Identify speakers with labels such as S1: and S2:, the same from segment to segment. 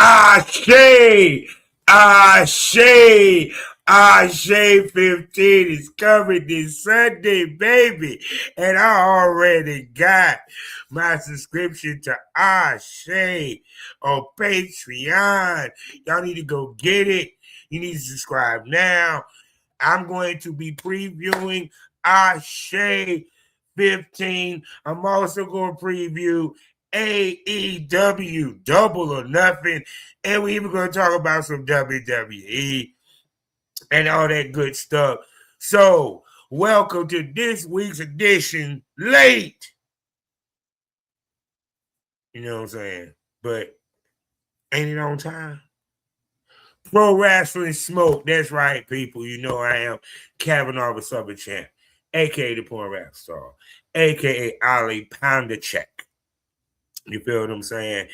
S1: Ashe, Ashe, Ashe 15 is coming this Sunday, baby. And I already got my subscription to Ashe on Patreon. Y'all need to go get it. You need to subscribe now. I'm going to be previewing Ashe 15. I'm also going to preview AEW Double or Nothing. And we're even going to talk about some WWE and all that good stuff. So, welcome to this week's edition. Late. You know what I'm saying? But ain't it on time? Pro Wrestling Smoke. That's right, people. You know I am Kavanaugh the Southern Champ, a.k.a. the Porn Rap Star, a.k.a. Ali Pounder Check. You feel what I'm saying?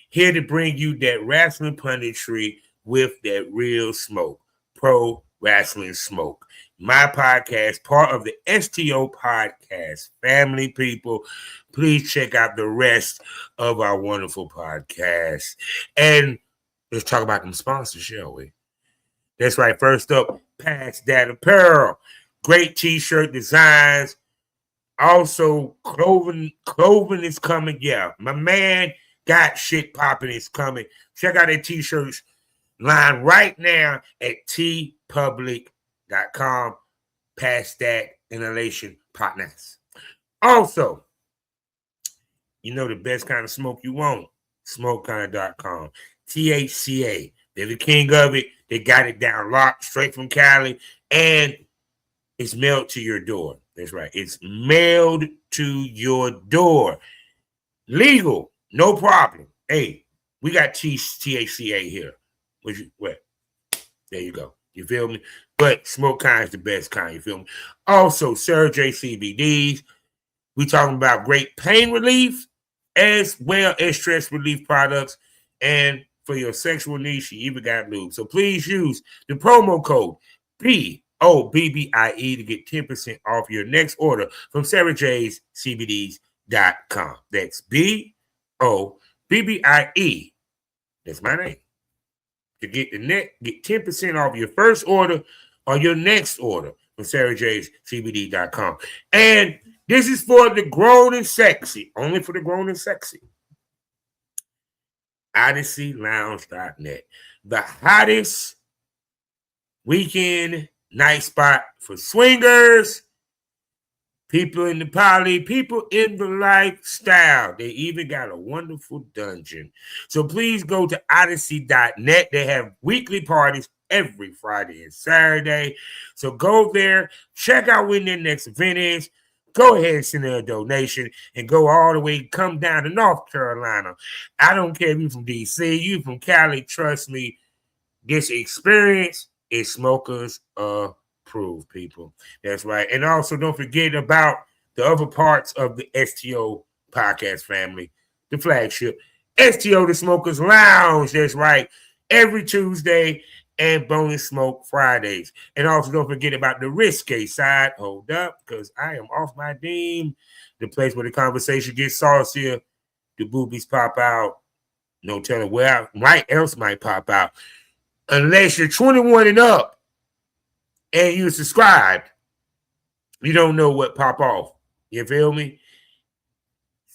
S1: Here to bring you that wrestling punditry with that real smoke. Pro Wrestling Smoke. My podcast, part of the S.T.O podcast family, people. Please check out the rest of our wonderful podcast. And let's talk about them sponsors, shall we? That's right. First up, PassDat apparel. Great t-shirt designs. Also, clothing is coming. Yeah, my man got shit popping. It's coming. Check out that t-shirts line right now at tpublic.com. PassDat Inhalation Partners. Also, you know the best kind of smoke you want. Smokekind.com. THCA. They're the king of it. They got it down locked straight from Cali. And it's mailed to your door. That's right. It's mailed to your door. Legal. No problem. Hey, we got THCA here. What? There you go. You feel me? But Smoke Kind is the best kind. You feel me? Also, Sara J CBDs. We talking about great pain relief as well as stress relief products. And for your sexual needs, she even got lube. So please use the promo code POBBIE to get 10% off your next order from SarahJ'sCBDs.com. That's BOBBIE. That's my name. To get 10% off your first order or your next order from SarahJ'sCBD.com. And this is for the grown and sexy. Only for the grown and sexy. OdysseyLounge.net. The hottest weekend night spot for swingers, people in the poly, people in the lifestyle. They even got a wonderful dungeon. So please go to Odyssey.net. They have weekly parties every Friday and Saturday. So go there, check out when their next event is. Go ahead and send a donation and go all the way, come down to North Carolina. I don't care if you're from D.C., you from Cali, trust me, this experience is smokers approved, people. That's right. And also don't forget about the other parts of the S.T.O podcast family, the flagship, S.T.O the Smokers Lounge. That's right. Every Tuesday and bonus smoke Fridays. And also don't forget about the Risque side. Hold up, because I am off my beam. The place where the conversation gets saucier, the boobies pop out. No telling where else might pop out. Unless you're 21 and up and you subscribed, you don't know what pop off. You feel me?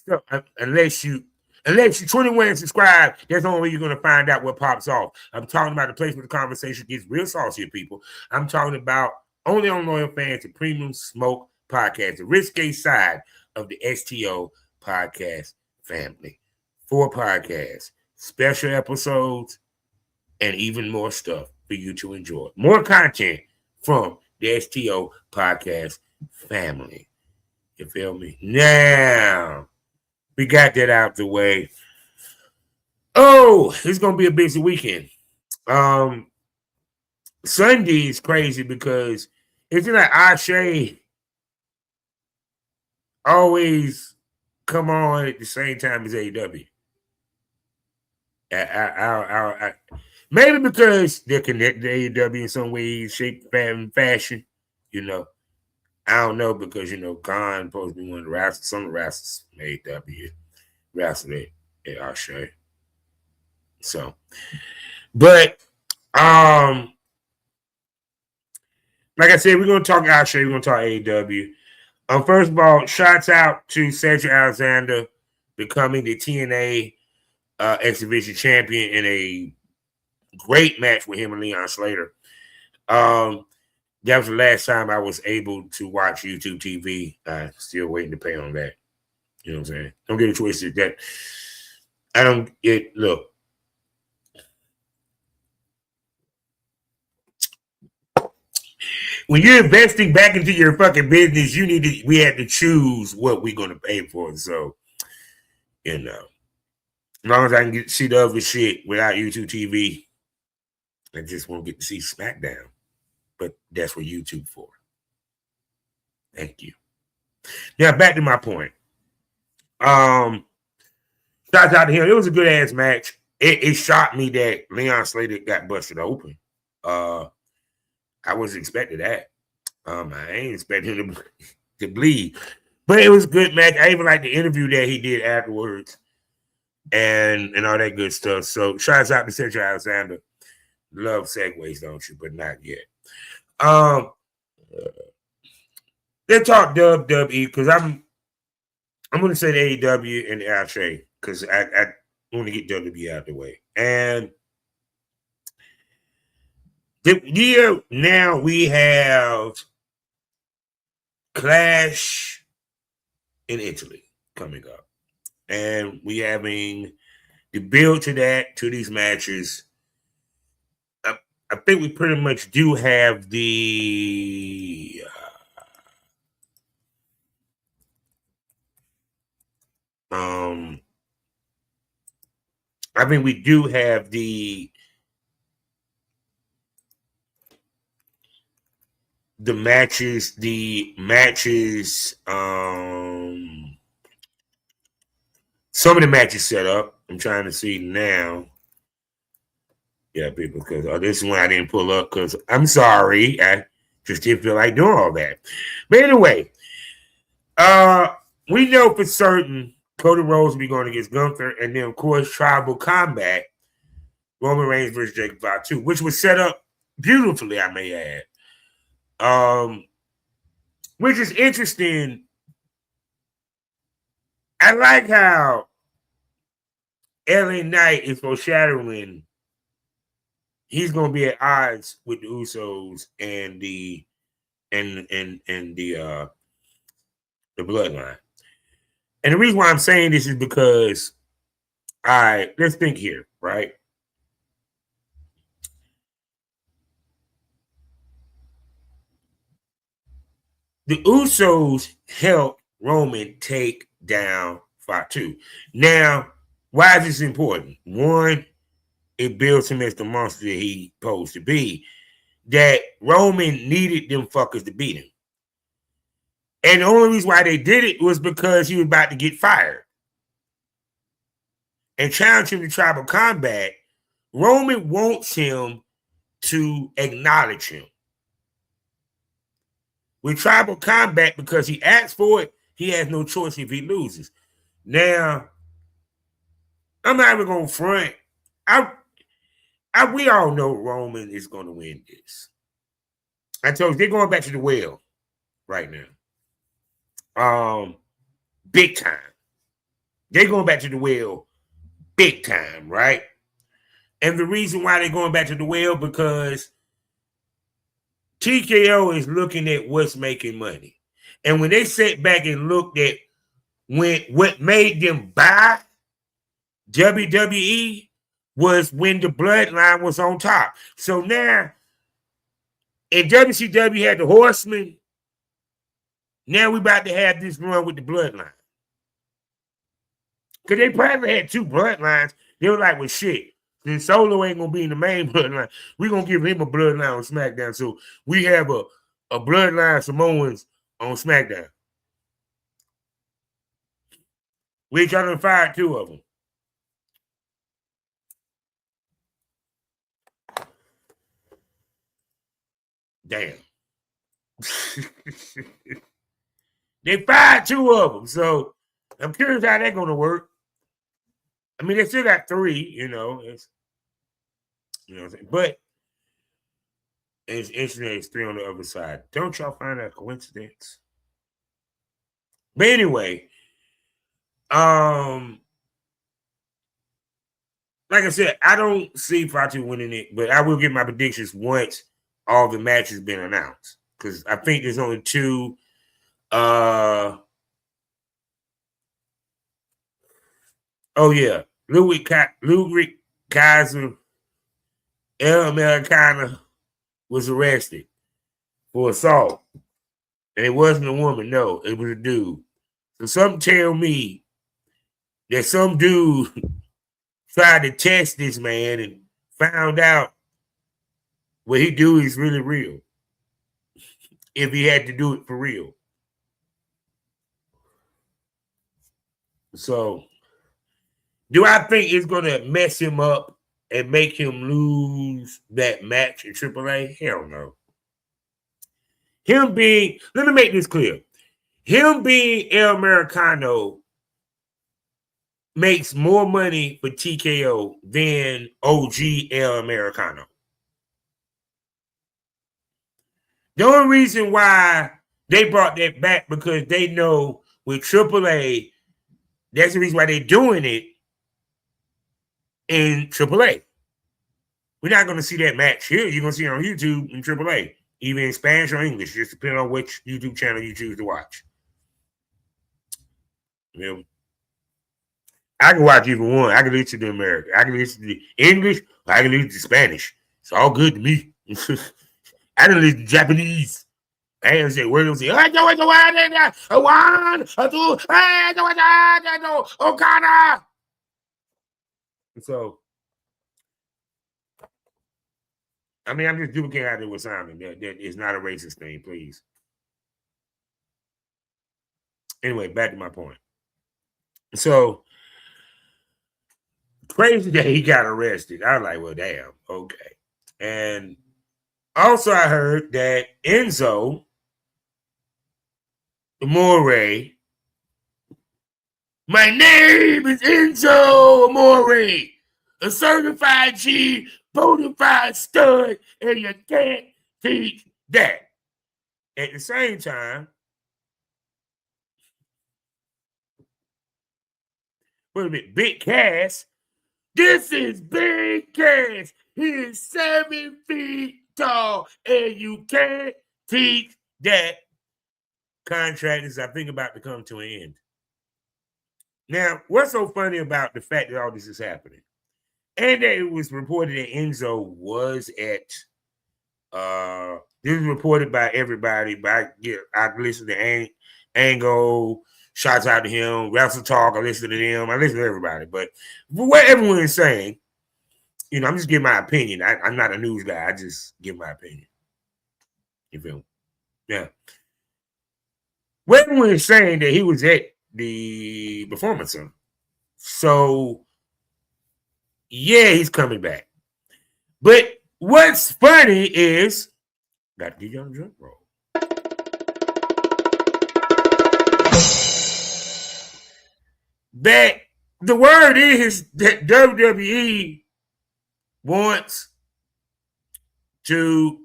S1: So, unless you're 21 and subscribe, that's the only way you're going to find out what pops off. I'm talking about the place where the conversation gets real saucy, people. I'm talking about only on Loyalfans and Premium Smoke Podcast, the Risque side of the S.T.O podcast family. 4 podcasts, special episodes, and even more stuff for you to enjoy. More content from the S.T.O podcast family. You feel me? Now, we got that out the way. Oh, it's going to be a busy weekend. Sunday is crazy because isn't like Ashe always come on at the same time as AEW? Maybe because they're connected to AEW in some way, shape, fashion. You know, I don't know because, Khan supposed to be one of the wrestlers. Some of the wrestlers from AEW wrestled at Ashe. So, but like I said, we're gonna talk our show. We're gonna talk AEW. First of all, shouts out to Cedric Alexander becoming the TNA Exhibition champion in a great match with him and Leon Slater. That was the last time I was able to watch YouTube TV. Still waiting to pay on that. You know what I'm saying? Don't get it twisted. That I don't get. Look, when you're investing back into your fucking business, you need to. We had to choose what we're going to pay for. So, you know, as long as I can see the other shit without YouTube TV, I just won't get to see SmackDown. But that's what YouTube for. Thank you. Now back to my point. Shout out to him. It was a good ass match. It shocked me that Leon Slater got busted open. I wasn't expecting that. I ain't expecting him to bleed. But it was a good match. I even like the interview that he did afterwards and all that good stuff. So shouts out to Cedric Alexander. Love segues, don't you? But not yet. Let's talk WWE because I'm going to say the AEW and the Outre because I want to get WWE out of the way. And the year now we have Clash in Italy coming up. And we having the build to that, to these matches. I think we pretty much do have the I mean, we do have the matches, some of the matches set up. I'm trying to see now. Yeah, people, because this is one I didn't pull up because I'm sorry. I just didn't feel like doing all that. But anyway, we know for certain Cody Rhodes will be going against Gunther, and then, of course, Tribal Combat, Roman Reigns versus Jacob Fatu, which was set up beautifully, I may add. Which is interesting. I like how LA Knight is foreshadowing he's going to be at odds with the Usos and the Bloodline. And the reason why I'm saying this is because, all right, let's think here, right? The Usos helped Roman take down Fatu. Now, why is this important? One, it builds him as the monster that he's supposed to be. That Roman needed them fuckers to beat him. And the only reason why they did it was because he was about to get fired. And challenge him to Tribal Combat, Roman wants him to acknowledge him. With Tribal Combat, because he asked for it, he has no choice if he loses. Now, I'm not even going to front. We all know Roman is going to win this. I told you, they're going back to the well right now. Big time. They're going back to the well big time, right? And the reason why they're going back to the well, because TKO is looking at what's making money. And when they sat back and looked at what made them buy WWE was when the Bloodline was on top. So now, in WCW had the Horsemen, now we about to have this run with the Bloodline. Because they probably had two Bloodlines. They were like, well, shit, then Solo ain't going to be in the main Bloodline. We're going to give him a Bloodline on SmackDown. So we have a Bloodline Samoans on SmackDown. We trying to fire two of them. Damn. They fired two of them. So I'm curious how that's going to work. I mean, they still got 3, you know. It's, you know what I'm saying? But it's interesting that it's 3 on the other side. Don't y'all find that a coincidence? But anyway, like I said, I don't see Fatu winning it, but I will get my predictions once all the matches been announced. Because I think there's only 2. Oh yeah, Ludwig Kaiser, El Americana was arrested for assault, and it wasn't a woman. No, it was a dude. So some tell me that some dude tried to test this man and found out what he do is really real. If he had to do it for real. So, do I think it's going to mess him up and make him lose that match in AAA? Hell no. Him being, let me make this clear. Him being El Americano makes more money for TKO than OG El Americano. The only reason why they brought that back because they know with AAA, that's the reason why they're doing it in AAA. We're not going to see that match here. You're going to see it on YouTube in AAA, either in Spanish or English, just depending on which YouTube channel you choose to watch. You know, I can watch either one. I can listen to American. I can listen to English. Or I can listen to Spanish. It's all good to me. I can listen to Japanese. I ain't say we're gonna say Okada. So, I mean, I'm just duplicating out there with Simon. That is not a racist thing, please. Anyway, back to my point. So, crazy that he got arrested. I was like, well, damn, okay. And also, I heard that Enzo Amore, my name is Enzo Amore, a certified G, bonafide stud, and you can't teach that. At the same time, wait a minute, Big Cass. This is Big Cass. He is 7 feet tall, and you can't teach that. Contract is, I think, about to come to an end. Now, what's so funny about the fact that all this is happening? And that it was reported that Enzo was at, this was reported by everybody, but I listened to Angle, shouts out to him, Wrestle Talk, I listen to them, I listen to everybody. But what everyone is saying, you know, I'm just giving my opinion. I'm not a news guy, I just give my opinion. You feel me? Yeah. What everyone is saying that he was at the Performance Center. So, yeah, he's coming back. But what's funny is, got to get you on the drum roll. That the word is that WWE wants to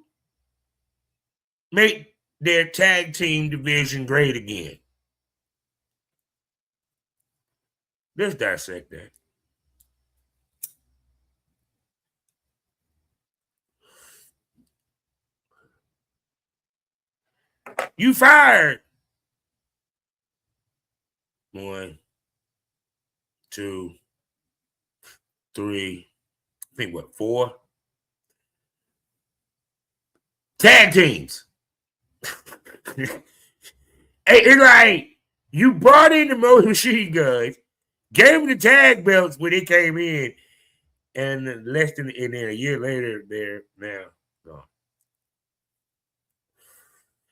S1: make their tag team division great again. Let's dissect that. You fired 1, 2, 3, I think what, 4 tag teams. It's like you brought in the Motor Machine Guns, gave them the tag belts when they came in, and less than and then a year later, they're now gone.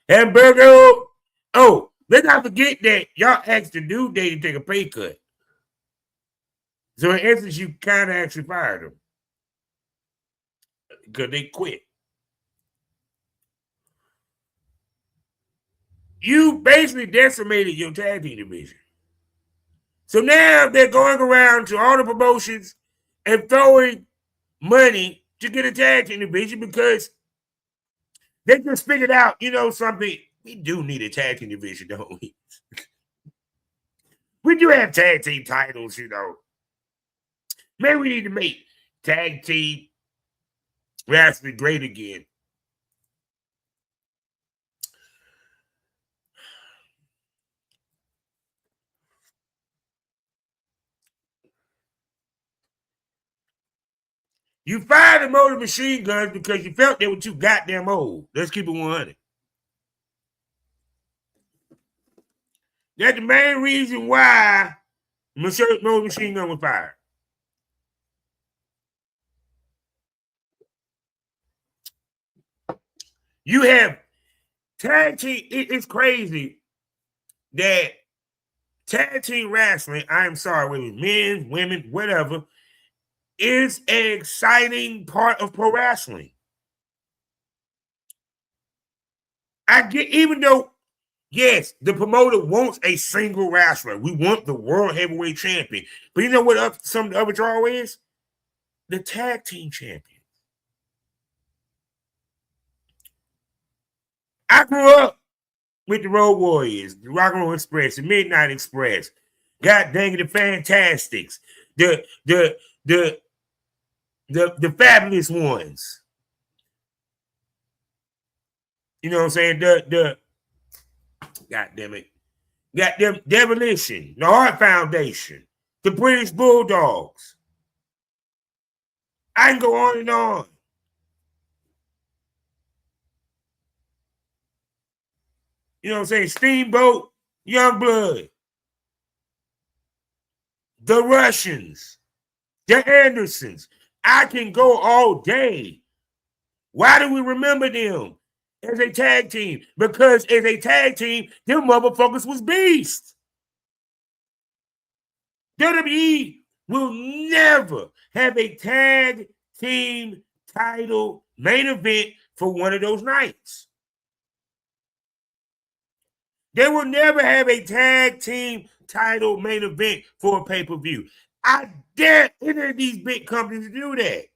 S1: Hamburger. Oh, let's not forget that y'all asked the New Day to take a pay cut. So in essence, you kind of actually fired them because they quit. You basically decimated your tag team division. So now they're going around to all the promotions and throwing money to get a tag team division because they just figured out, something. We do need a tag team division, don't we? We do have tag team titles, Maybe we need to make tag team wrestling great again. You fired the Motor Machine Guns because you felt they were too goddamn old. Let's keep it 100. That's the main reason why Motor Machine Gun was fired. You have tag team. It's crazy that tag team wrestling, I'm sorry, whether it's men, women, whatever, is an exciting part of pro wrestling. I get, even though, yes, the promoter wants a single wrestler. We want the world heavyweight champion. But you know what some of the other draw is? The tag team champion. I grew up with the Road Warriors, the Rock and Roll Express, the Midnight Express, God dang it, the Fantastics, the Fabulous Ones. You know what I'm saying? God damn it. Got them Demolition, the Heart Foundation, the British Bulldogs. I can go on and on. You know what I'm saying? Steamboat, Youngblood, the Russians, the Andersons. I can go all day. Why do we remember them as a tag team? Because as a tag team, them motherfuckers was beasts. WWE will never have a tag team title main event for one of those nights. They will never have a tag team title main event for a pay-per-view. I dare any of these big companies to do that.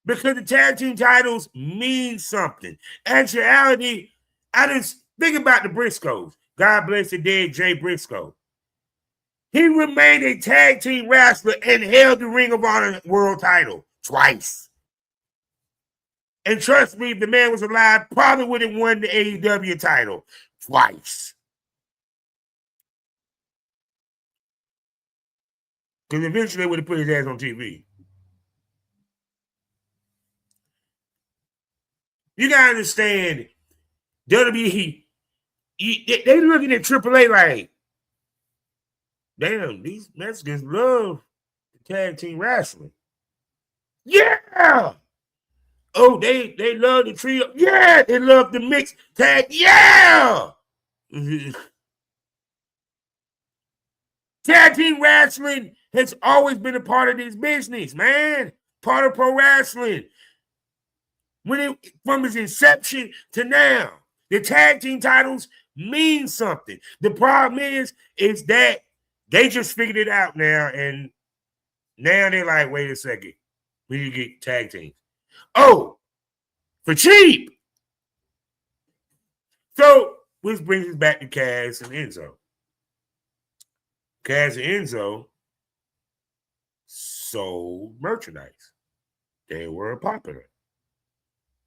S1: Because the tag team titles mean something. Actuality, I didn't think about the Briscoes. God bless the dead Jay Briscoe. He remained a tag team wrestler and held the Ring of Honor world title twice. And trust me, if the man was alive, probably would have won the AEW title twice. Because eventually they would have put his ass on TV. You got to understand, WWE, they looking at AAA like, damn, these Mexicans love the tag team wrestling. Yeah! Oh, they love the trio. Yeah, they love the mixed tag. Yeah! Tag team wrestling has always been a part of this business, man. Part of pro wrestling. From its inception to now, the tag team titles mean something. The problem is that they just figured it out now, and now they're like, wait a second, we need to get tag teams. Oh, for cheap. So, which brings us back to Cass and Enzo. Cass and Enzo sold merchandise. They were popular.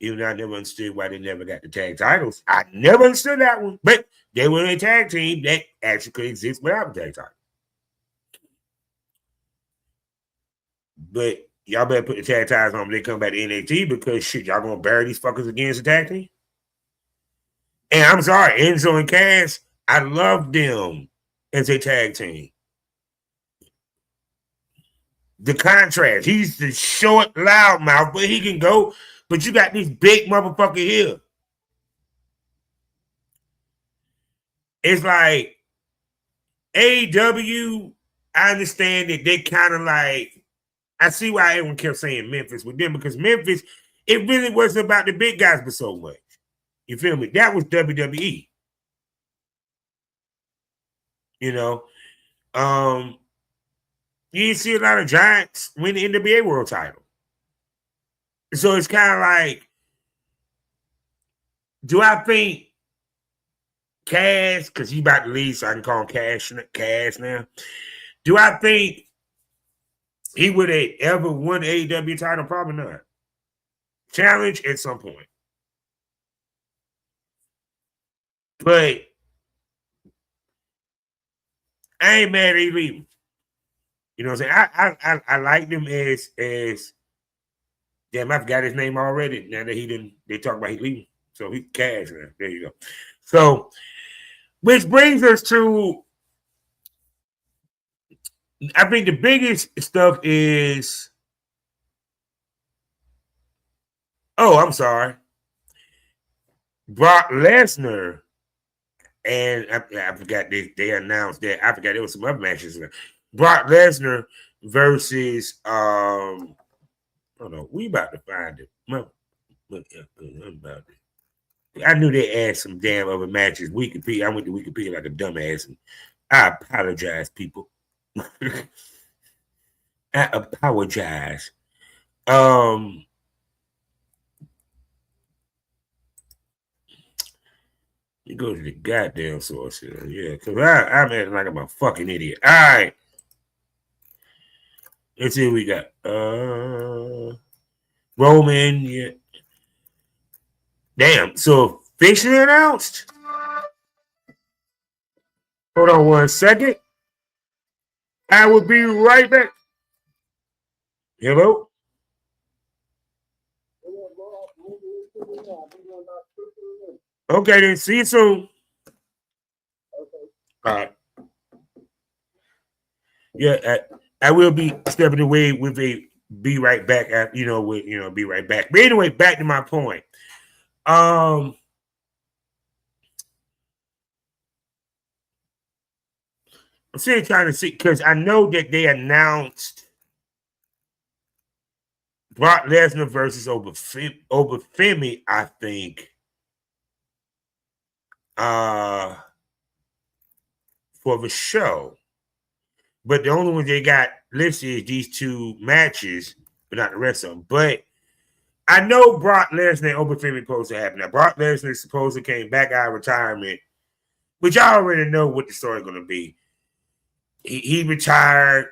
S1: Even though I never understood why they never got the tag titles. I never understood that one. But they were a tag team that actually could exist without the tag title. But y'all better put the tag titles on when they come back to NXT because shit, y'all gonna bury these fuckers against the tag team? And I'm sorry, Enzo and Cass, I love them as a tag team. The contrast, he's the short, loud mouth, but he can go. But you got this big motherfucker here. It's like AEW, I understand that they kind of like, I see why everyone kept saying Memphis with them because Memphis, it really wasn't about the big guys but so much. You feel me? That was WWE. You know, You didn't see a lot of giants win the NWA world title. So it's kind of like, do I think Cash, because he's about to leave, so I can call him Cash now. Do I think he would have ever won the AEW title? Probably not. Challenge at some point. But I ain't mad at he leaving. You know what I'm saying? I liked him as damn, I forgot his name already. Now that they talk about he leaving. So he's Cash now. There you go. So, which brings us to, I think the biggest stuff is, I'm sorry, Brock Lesnar, and I forgot they announced that. I forgot there was some other matches. Brock Lesnar versus hold on, we about to find it. I knew they had some damn other matches. Wikipedia, I went to Wikipedia like a dumbass, and I apologize, people. I apologize. You go to the goddamn source here. Yeah, because I'm acting like I'm a fucking idiot. All right. Let's see what we got. Roman, yeah. Damn. So officially announced. Hold on 1 second. I will be right back. Hello? Okay, then. See you soon. All right. Yeah, I will be stepping away with a be right back. Be right back. But anyway, back to my point. I'm still trying to see, because I know that they announced Brock Lesnar versus Obafemi, I think, for the show. But the only one they got listed is these two matches, but not the rest of them. But I know Brock Lesnar and Obafemi supposed to happen. Now, Brock Lesnar supposed to came back out of retirement, which I already know what the story is going to be. He retired.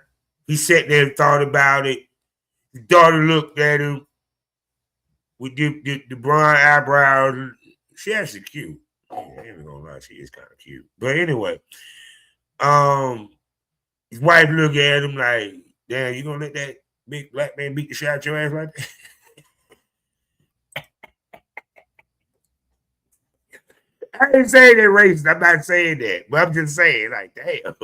S1: He sat there and thought about it. His daughter looked at him with the brown eyebrows. She actually cute. I ain't even gonna lie, she is kind of cute. But anyway, his wife looked at him like, damn, you gonna let that big black man beat the shit out your ass like that? I ain't saying that racist. I'm not saying that. But I'm just saying, like, damn,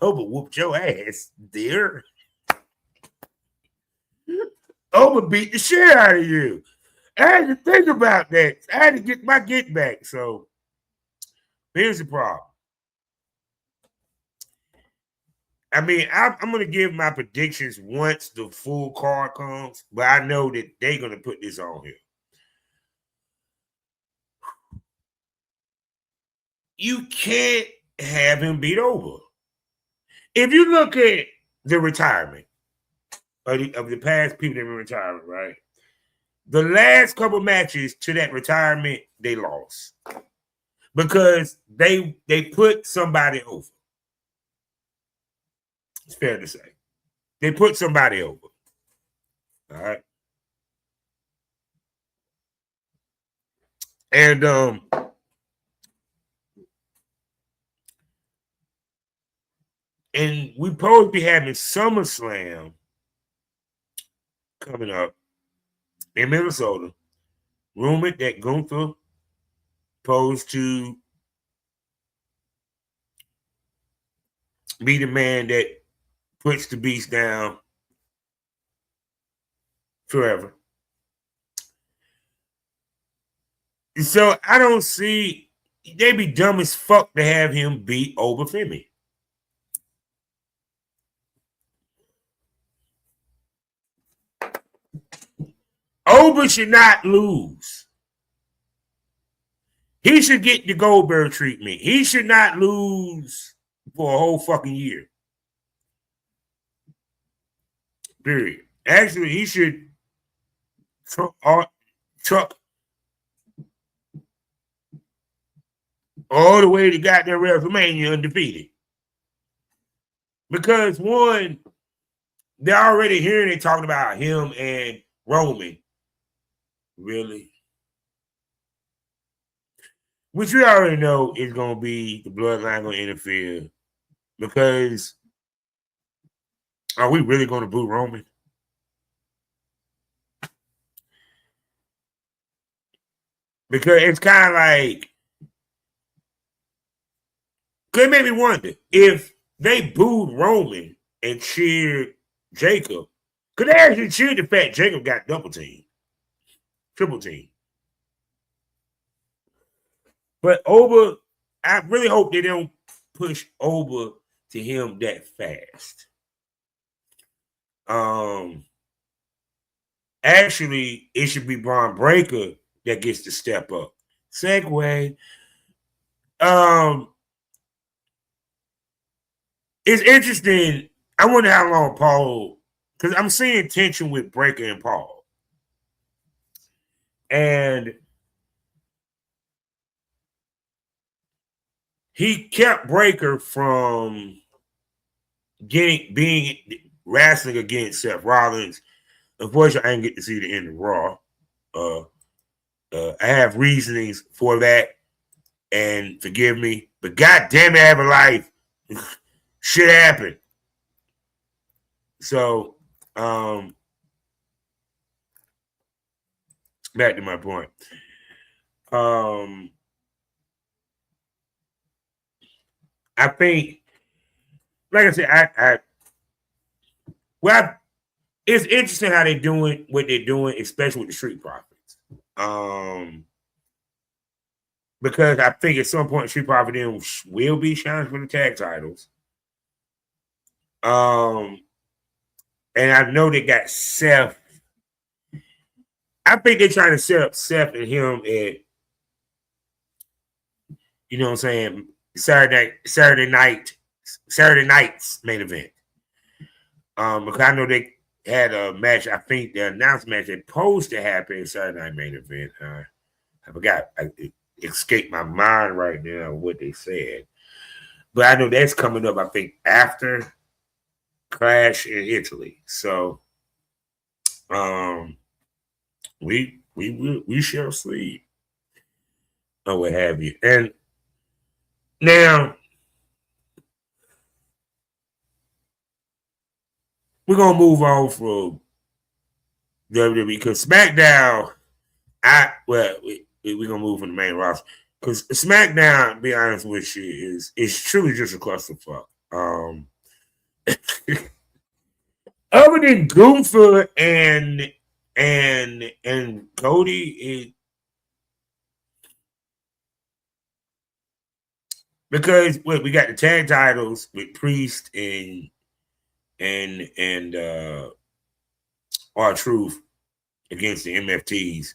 S1: Oba whooped your ass, dear. Oba beat the shit out of you. I had to think about that. I had to get my get back. So here's the problem. I mean, I'm going to give my predictions once the full card comes, but I know that they're going to put this on here. You can't have him beat over. If you look at the retirement of the past people that were in retirement, right? The last couple matches to that retirement, they lost because they put somebody over. It's fair to say. They put somebody over. All right. And we supposed to be having SummerSlam coming up in Minnesota. Rumored that Gunther supposed to be the man that puts the beast down forever. So I don't see, they'd be dumb as fuck to have him beat Obafemi. Oba should not lose. He should get the Goldberg treatment. He should not lose for a whole fucking year. Period. Actually, he should truck all the way to goddamn WrestleMania undefeated. Because one, they're already hearing it talking about him and Roman. Really? Which we already know is going to be the bloodline going to interfere. Because are we really going to boo Roman? Because it's kind of like, it made me wonder if they booed Roman and cheered Jacob. Could they actually cheer the fact Jacob got double team, triple team? But Oba, I really hope they don't push Oba to him that fast. Actually, it should be Braun Breaker that gets to step up. Segue. It's interesting. I wonder how long Paul, because I'm seeing tension with Breaker and Paul. And he kept Breaker from being wrestling against Seth Rollins. Unfortunately, I didn't get to see the end of Raw. I have reasonings for that, and forgive me, but God damn it, I have a life. Shit happened. So, back to my point. I think, like I said, it's interesting how they're doing what they're doing, especially with the Street Profits. Because I think at some point Street Profits will be challenged for the tag titles. And I know they got Seth. I think they're trying to set up Seth and him at, you know what I'm saying, Saturday night's main event. Because I know they had a match. I think the announced match that supposed to happen Saturday night main event. I forgot. It escaped my mind right now what they said. But I know that's coming up, I think, after Clash in Italy. So we shall see. Or what have you. And now we're gonna move on from WWE because SmackDown, we're gonna move from the main roster. Because SmackDown, to be honest with you, is truly just a clusterfuck. Other than Gunther and Cody, because we got the tag titles with Priest and R-Truth against the MFTs.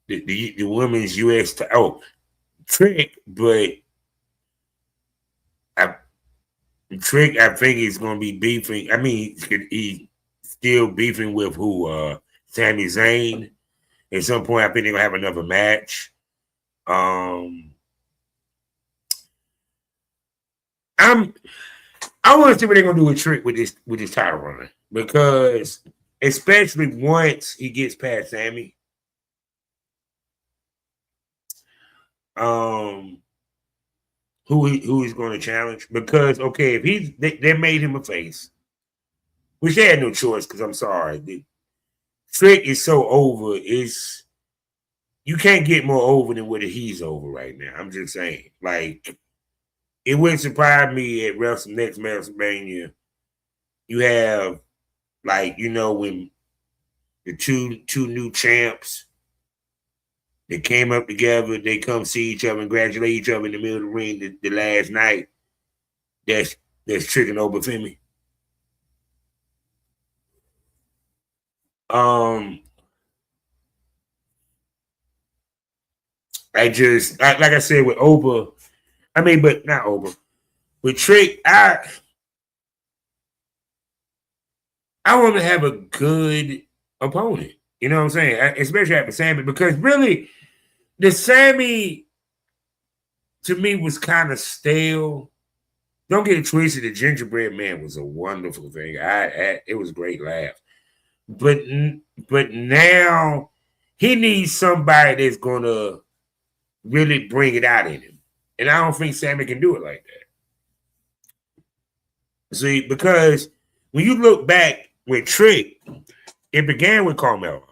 S1: The women's US Trick, but Trick, I think he's going to be beefing. I mean, he's still beefing with who? Sami Zayn. At some point, I think they're going to have another match. I want to see what they're going to do with Trick with this title run, because especially once he gets past Sami. Who he's going to challenge? Because okay, if they made him a face, which they had no choice. Because I'm sorry, the Trick is so over. You can't get more over than what he's over right now. I'm just saying, like, it wouldn't surprise me at next WrestleMania. You have, like, when the two new champs, they came up together, they come see each other and congratulate each other in the middle of the ring the last night. That's Trick and Obafemi. Like I said with Oba, I mean, but not over. With Trick, I want to have a good opponent. You know what I'm saying? Especially after Sammy, because really, the Sammy to me was kind of stale. Don't get it twisted. The Gingerbread Man was a wonderful thing. It was a great laugh. But now he needs somebody that's gonna really bring it out in him, and I don't think Sammy can do it like that. See, because when you look back with Trick, it began with Carmelo,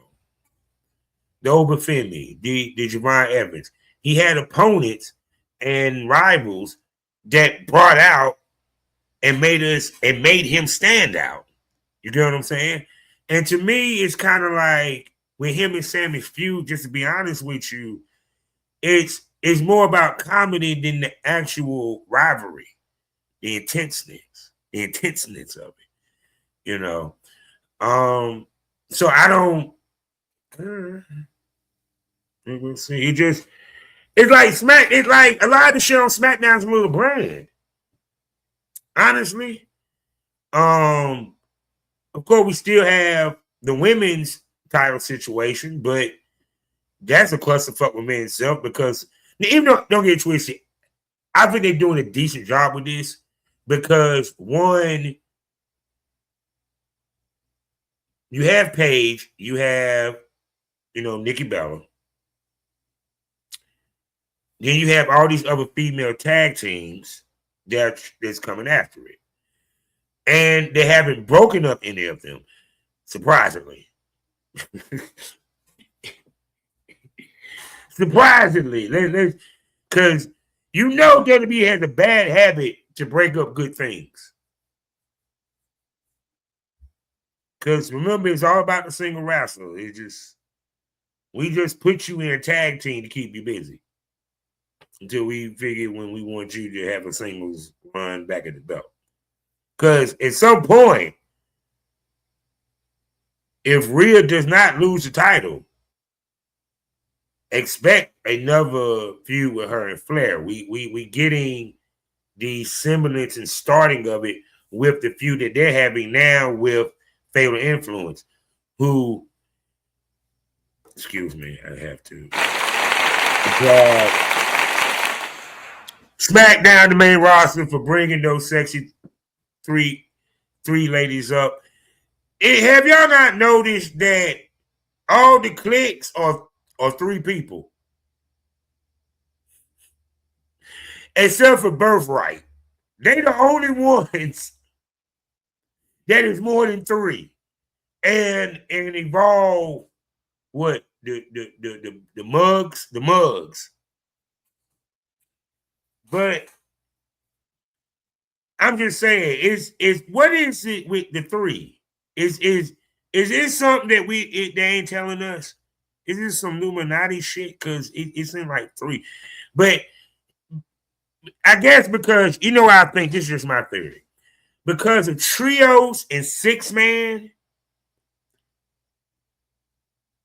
S1: the Obafemi, the Javon Evans. He had opponents and rivals that brought out and made him stand out. You get what I'm saying? And to me, it's kind of like with him and Sammy's feud, just to be honest with you, it's more about comedy than the actual rivalry, the intenseness of it, you know. So I don't we'll see. It's like a lot of the shit on SmackDown's a little brand. Honestly. Of course, we still have the women's title situation, but that's a clusterfuck with men itself because even though, don't get twisted, I think they're doing a decent job with this because one, you have Paige, you have, Nikki Bella. Then you have all these other female tag teams that's coming after it. And they haven't broken up any of them, surprisingly. Surprisingly. Because WWE has a bad habit to break up good things. Because remember, it's all about the single wrestler. We just put you in a tag team to keep you busy. Until we figure when we want you to have a singles run back at the belt. Because at some point, if Rhea does not lose the title, expect another feud with her and Flair. We getting the semblance and starting of it with the feud that they're having now with Fatal Influence, who, excuse me, I have to. SmackDown, the main roster, for bringing those sexy three ladies up. Have y'all not noticed that all the clicks are three people? Except for Birthright. They're the only ones that is more than three. And Evolve, what? The mugs. But I'm just saying, is what is it with the three? Is this something that they ain't telling us? Is this some Illuminati shit? Because it seems like three. But I guess because, I think this is just my theory. Because of trios and 6-man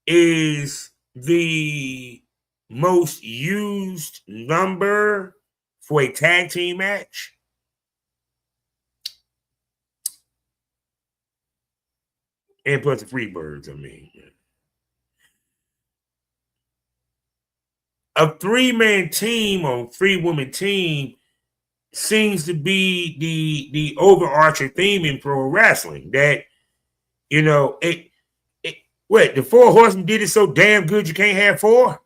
S1: is the most used number for a tag team match. And plus the Freebirds, I mean. A 3-man team or 3-woman team seems to be the overarching theme in pro wrestling. That, what, the 4 Horsemen did it so damn good you can't have 4?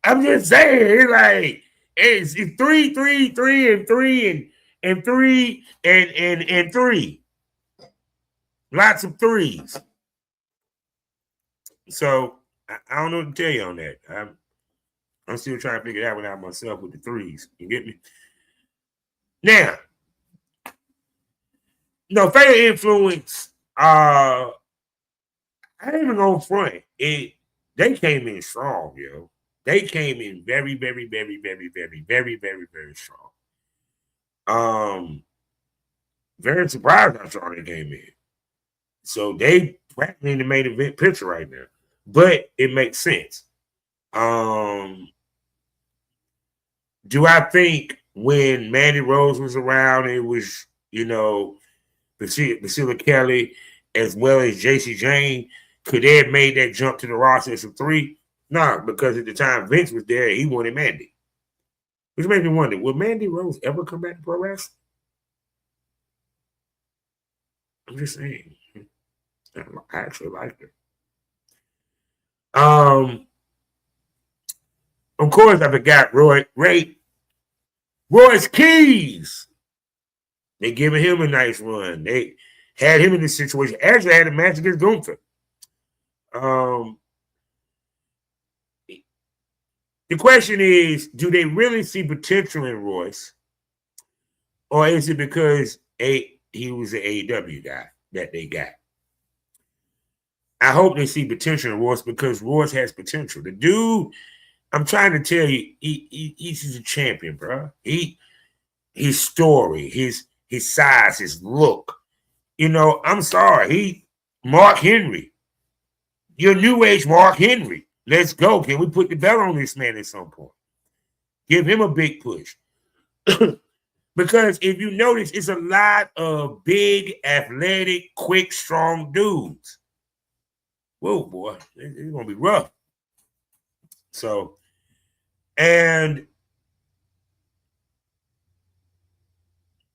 S1: I'm just saying, it's like, it's 3, 3, 3, and 3, and 3, and 3. Lots of threes. So I don't know what to tell you on that. I'm still trying to figure that one out myself with the threes. You get me? Now, Fatal Influence, I ain't even gonna front. They came in strong, yo. They came in very, very, very, very, very, very, very, very strong. Very surprised how strong they came in. So they practically in the main event picture right now. But it makes sense. Do I think when Mandy Rose was around, it was, Priscilla Kelly as well as JC Jane, could they have made that jump to the roster as a 3? No, because at the time Vince was there, he wanted Mandy. Which made me wonder, will Mandy Rose ever come back to pro wrestling? I'm just saying. I actually like her. Of course, I forgot Royce Keys. They giving him a nice run. They had him in this situation. Actually, had a match against Gunther. The question is, do they really see potential in Royce? Or is it because he was an AEW guy that they got? I hope they see potential in Royce because Royce has potential. The dude, I'm trying to tell you, he's a champion, bro. His story, his size, his look. I'm sorry. Mark Henry. Your new age Mark Henry. Let's go. Can we put the belt on this man at some point? Give him a big push. Because if you notice, it's a lot of big, athletic, quick, strong dudes. Whoa, boy. It's going to be rough. So, and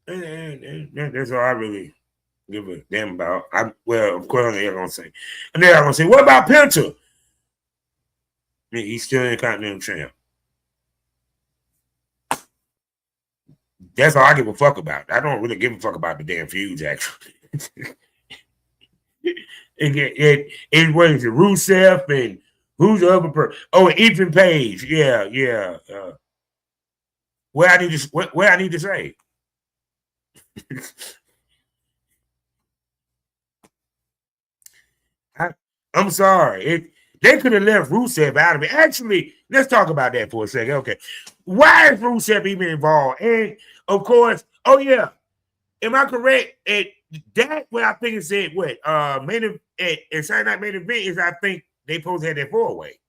S1: that's all I really give a damn about. Of course, they're going to say. And they're going to say, what about Penta? He's still Intercontinental Champ. That's all I give a fuck about. I don't really give a fuck about the damn feuds, actually. What is it, Rusev and who's the other person? Oh, Ethan Page. Yeah. Where I need to say. I'm sorry. They could have left Rusev out of it. Actually, let's talk about that for a second. Okay. Why is Rusev even involved? And of course, oh yeah. Am I correct? What I think it said, main at Saturday Night Main Event is I think they supposed to have that 4-way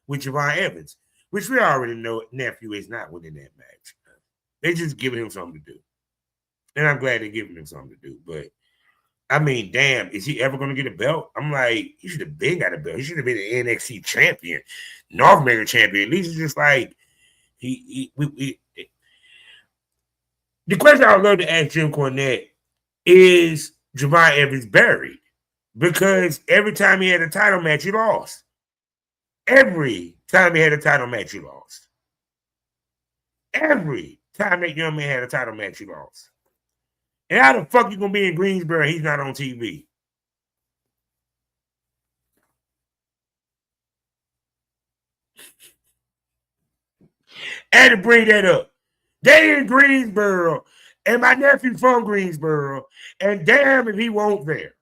S1: with Javon Evans, which we already know nephew is not winning that match. They just giving him something to do. And I'm glad they're giving him something to do. But I mean, damn, is he ever going to get a belt? I'm like, he should have been got a belt. He should have been an NXT champion, North American champion. At least it's just like the question I would love to ask Jim Cornette is Javon Evans buried? Because every time he had a title match, he lost. Every time he had a title match, he lost. Every time that young man had a title match, he lost. And how the fuck you gonna be in Greensboro? He's not on TV. I had to bring that up. They in Greensboro, and my nephew from Greensboro, and damn if he won't there.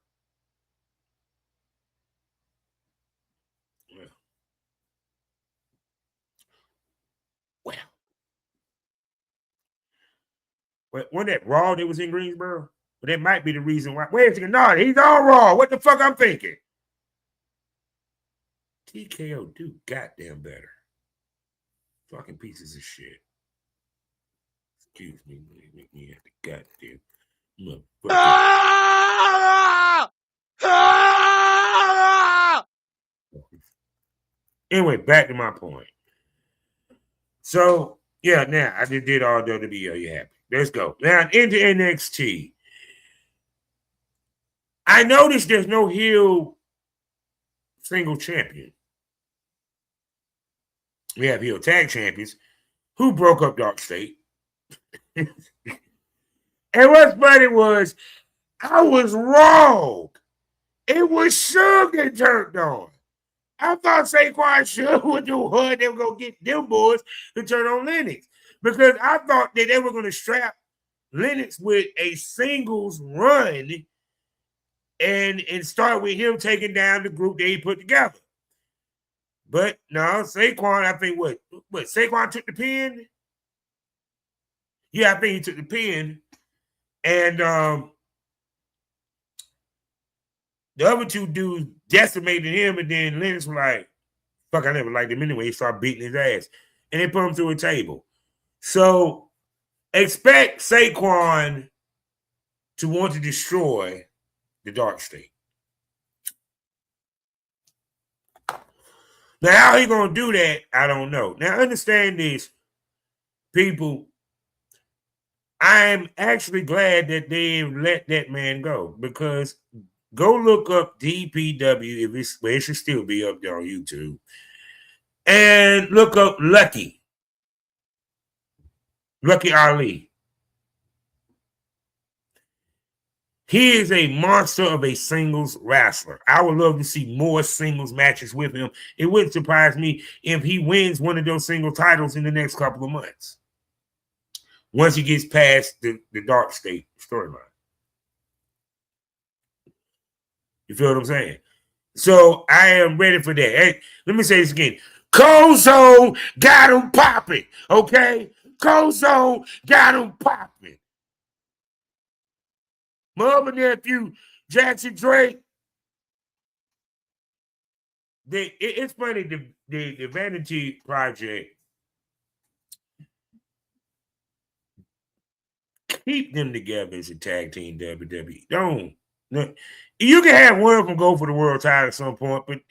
S1: Well, wasn't that Raw that was in Greensboro? But that might be the reason why. Wait a second, no, he's on Raw. What the fuck I'm thinking? TKO do goddamn better. Fucking pieces of shit. Excuse me, make me have to goddamn Anyway, back to my point. So, yeah, now I just did all WWE. Are you happy? Let's go. Now, into NXT. I noticed there's no heel single champion. We have heel tag champions who broke up Dark State. And what's funny was I was wrong. It was Suge that turned on. I thought Saquon Suge would do what they were going to get them boys to turn on Lennox. Because I thought that they were going to strap Lennox with a singles run and start with him taking down the group that he put together. But no, Saquon, I think what Saquon took the pin? Yeah, I think he took the pin. And the other two dudes decimated him, and then Lennox was like, fuck, I never liked him anyway. He started beating his ass. And they put him through a table. So expect Saquon to want to destroy the dark state. Now, how he going to do that, I don't know. Now, understand this, people. I'm actually glad that they let that man go, because go look up DPW, if it's, well, it should still be up there on YouTube, and look up Lucky Ali. He is a monster of a singles wrestler. I would love to see more singles matches with him. It wouldn't surprise me if he wins one of those single titles in the next couple of months, once he gets past the dark state storyline. You feel what I'm saying? So I am ready for that. Hey, let me say this again. Cold got him popping, okay? Cold got him popping. My other nephew, Jackson Drake, it's funny, the Vanity Project, keep them together as a tag team, WWE. Don't. You can have one of them go for the world title at some point, but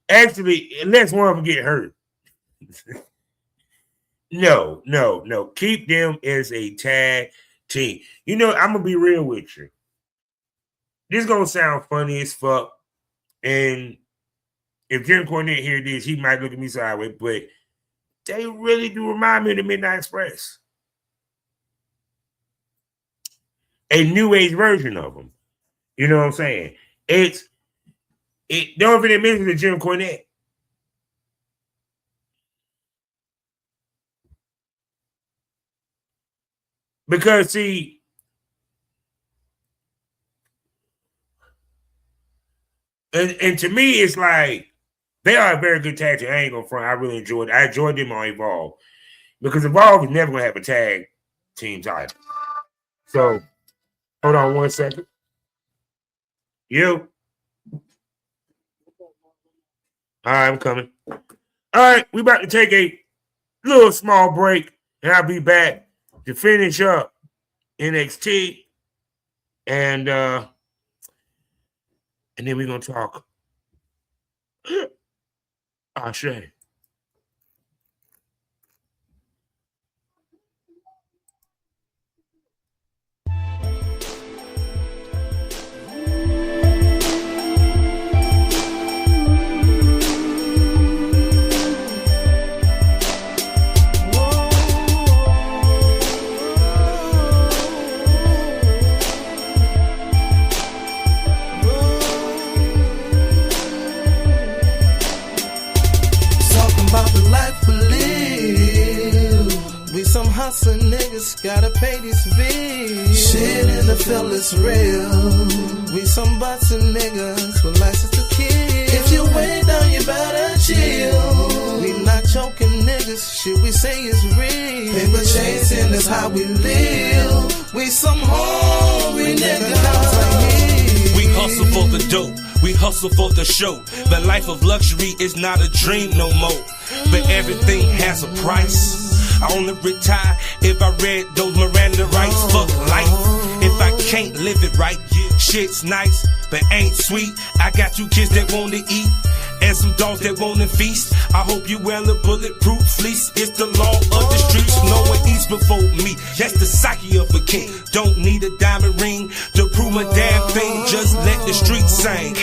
S1: actually, unless one of them get hurt. No. Keep them as a tag team. You know, I'm going to be real with you. This is going to sound funny as fuck. And if Jim Cornette hear this, he might look at me sideways, but they really do remind me of the Midnight Express. A new age version of them. You know what I'm saying? Don't forget mention to Jim Cornette. Because, see, and to me, it's like, they are a very good tag team. I ain't gonna front. I really enjoyed it. I enjoyed them on Evolve. Because Evolve is never gonna have a tag team title. So, hold on 1 second. You? All right, I'm coming. All right, we about to take a little small break, and I'll be back to finish up NXT, and then we're gonna talk Ashe.
S2: Some hustling niggas gotta pay these bills. Shit in the feel is real. We some bustin' niggas with license to kill. If you way down, you better chill. We not joking niggas, shit we say is real. Paper chasing is how we live. We some hungry niggas.
S3: We hustle for the dope. We hustle for the show. The life of luxury is not a dream no more. But everything has a price. I only retire if I read those Miranda rights. Fuck life if I can't live it right. Shit's nice, but ain't sweet. I got 2 kids that wanna eat and some dogs that wanna feast. I hope you wear a bulletproof fleece. It's the law of the streets. No one eats before me. That's the psyche of a king. Don't need a diamond ring to prove my damn thing. Just let the streets sing.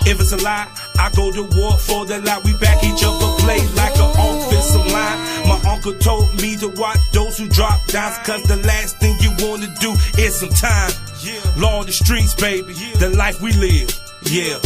S3: If it's a lie, I go to war for the lie. We back each other, play like an offensive line. My uncle told me to watch those who drop dimes, cause the last thing you wanna do is some time. Law of the streets, baby, the life we live, yeah.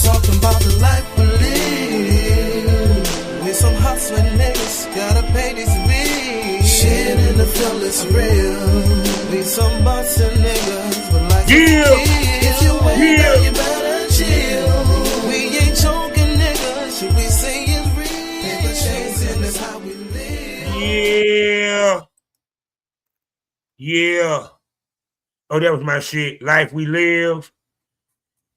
S2: Talking about the life we live. We some hustling niggas, gotta pay these bills. Shit in the feel is real. We some bustin' niggas, but like if you wait down, you better chill. We ain't joking niggas, should we say it's real? Paper chasing is how we live.
S1: Yeah. Oh, that was my shit. Life We Live.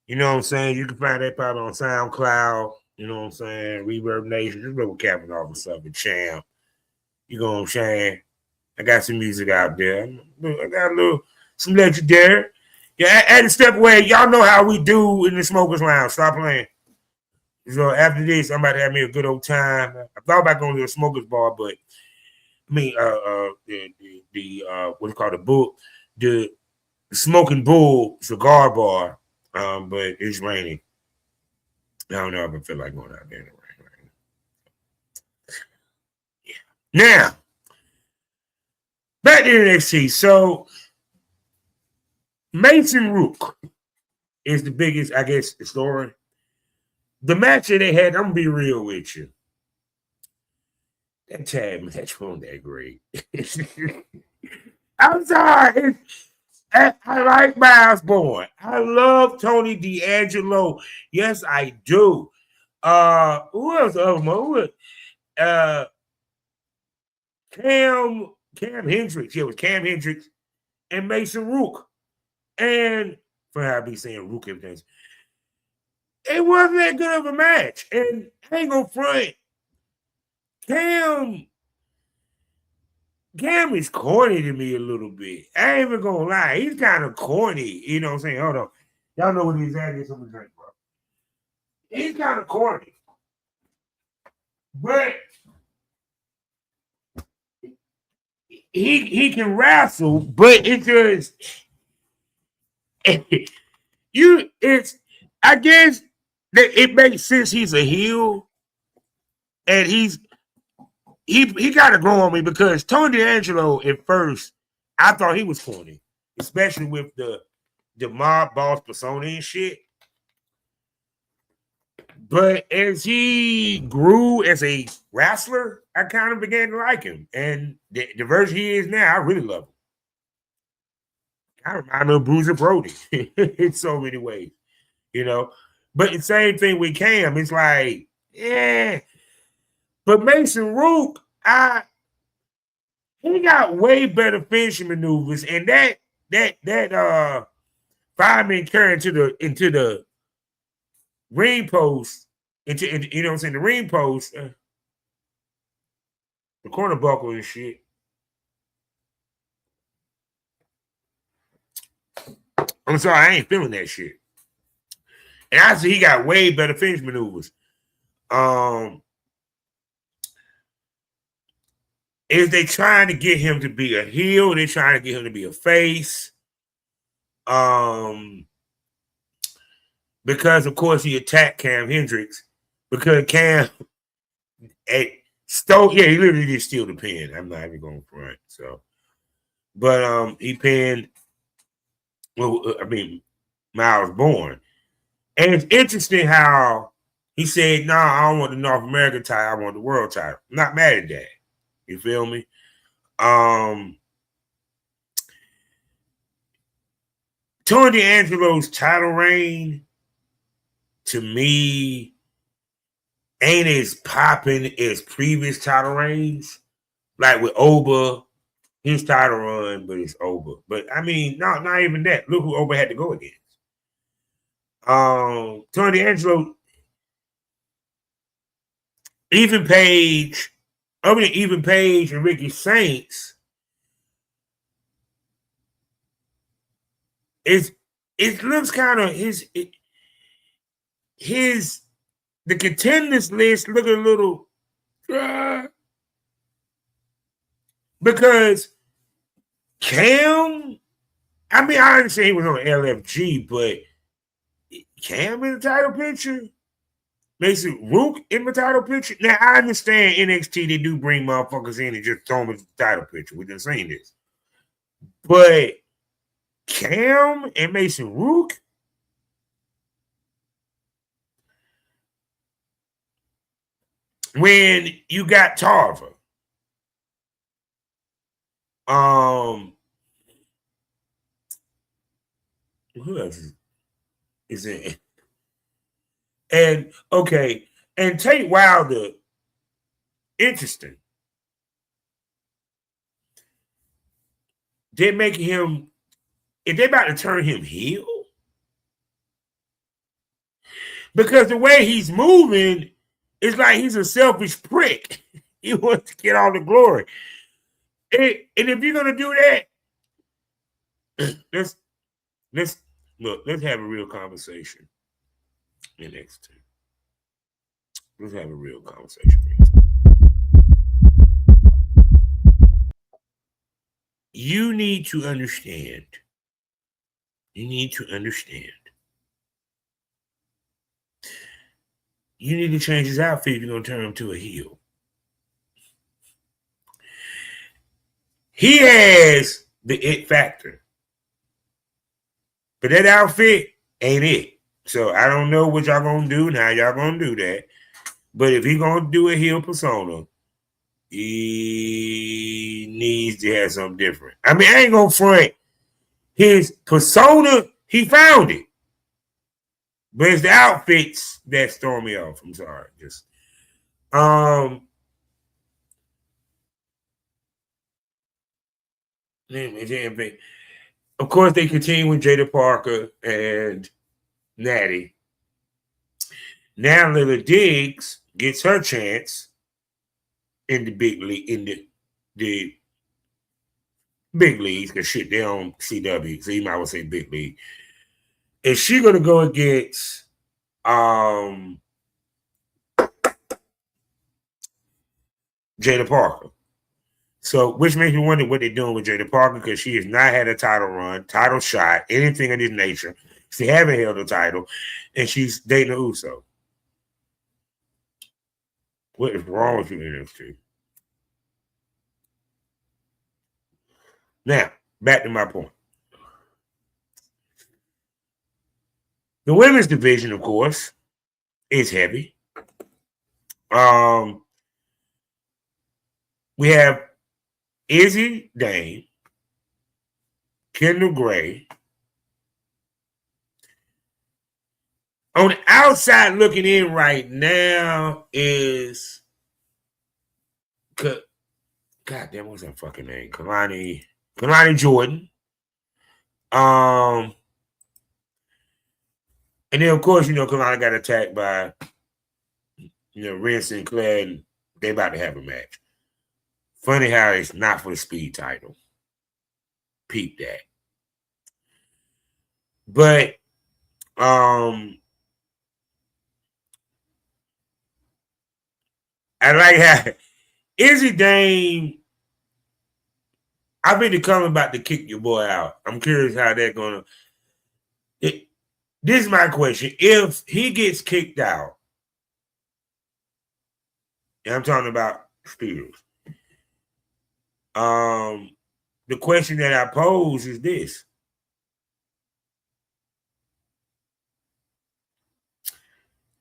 S1: You know what I'm saying? You can find that probably on SoundCloud. You know what I'm saying? Reverb Nation. Just little capping off of something. Champ. You know what I'm saying? I got some music out there. I got some legendary. Yeah, I had to step away. Y'all know how we do in the Smokers Lounge. Stop playing. So after this, I'm about to have me a good old time. I thought about going to a smokers bar, but I mean, what's it called, the Smoking Bull cigar bar. But it's raining. I don't know if I feel like going out there in the rain. Yeah. Now, back to NXT. So Mason Rook is the biggest, I guess, story. The match that they had, I'm gonna be real with you. That tag match wasn't that great. I'm sorry. I like Miles Bourne. I love Tony D'Angelo. Yes, I do. Who else? Cam Hendricks. Yeah, it was Cam Hendricks and Mason Rook. And for how I be saying Rook everything. It wasn't that good of a match. And I ain't gonna front. Cam is corny to me a little bit. I ain't even gonna lie. He's kind of corny. You know what I'm saying? Hold on. Y'all know what he's at. Get some drink, bro. He's kind of corny. But he can wrestle, but it just I guess that it makes sense he's a heel, and he got to grow on me because Tony D'Angelo at first I thought he was corny, especially with the mob boss persona and shit. But as he grew as a wrestler, I kind of began to like him, and the version he is now, I really love him. I remind me of Bruiser Brody in so many ways, you know. But the same thing with Cam, it's like, yeah. But Mason Rook, he got way better finishing maneuvers, and that fireman carry into the ring post, into you know what I'm saying, the ring post, the corner buckle and shit. I'm sorry, I ain't feeling that shit. And I see he got way better finish maneuvers. Is they trying to get him to be a heel? They trying to get him to be a face. Because of course he attacked Cam Hendricks because Cam stole. Yeah, he literally did steal the pin. I'm not even going front. So, but he pinned. Well, I mean, Miles Bourne. And it's interesting how he said, "Nah, I don't want the North American title. I want the world title." I'm not mad at that. You feel me? Tony D'Angelo's title reign, to me, ain't as popping as previous title reigns. Like with Oba, his title run, but it's Oba. But I mean, not even that. Look who Oba had to go against. Tony D'Angelo, Even Page and Ricky Saints it looks kind of the contenders list look a little because Cam, I mean, I understand he was on LFG, but Cam in the title picture? Mason Rook in the title picture? Now, I understand NXT, they do bring motherfuckers in and just throw them in the title picture. We've been saying this. But Cam and Mason Rook? When you got Tarver. Who else is in? And okay, and Tate Wilder, interesting. They're making him, if they're about to turn him heel, because the way he's moving, it's like he's a selfish prick. He wants to get all the glory. And if you're gonna do that, let's have a real conversation in next time. Let's have a real conversation. You need to understand. You need to understand. You need to change his outfit if you're going to turn him to a heel. He has the it factor. But that outfit ain't it. So I don't know what y'all going to do and how y'all going to do that. But if he's going to do a heel persona, he needs to have something different. I mean, I ain't going to front. His persona, he found it. But it's the outfits that throw me off. I'm sorry. Just of course they continue with Jada Parker and Natty. Now Lila Diggs gets her chance in the big league, in the big leagues, because shit, they're on CW, so you might well say big league. Is she gonna go against Jada Parker? So, which makes me wonder what they're doing with Jada Parker, because she has not had a title run, title shot, anything of this nature. She haven't held a title, and she's dating a Uso. What is wrong with you, NXT? Now, back to my point. The women's division, of course, is heavy. We have Izzy Dane, Kendall Gray. On the outside looking in right now is, God damn, what's that fucking name? Kalani Jordan. And then, of course, Kalani got attacked by, Rhea Sinclair, and they about to have a match. Funny how it's not for the speed title. Peep that. But, I like how Izzy Dane, I've been coming about to kick your boy out. I'm curious how they're going to. This is my question. If he gets kicked out, and I'm talking about Spears, the question that I pose is this.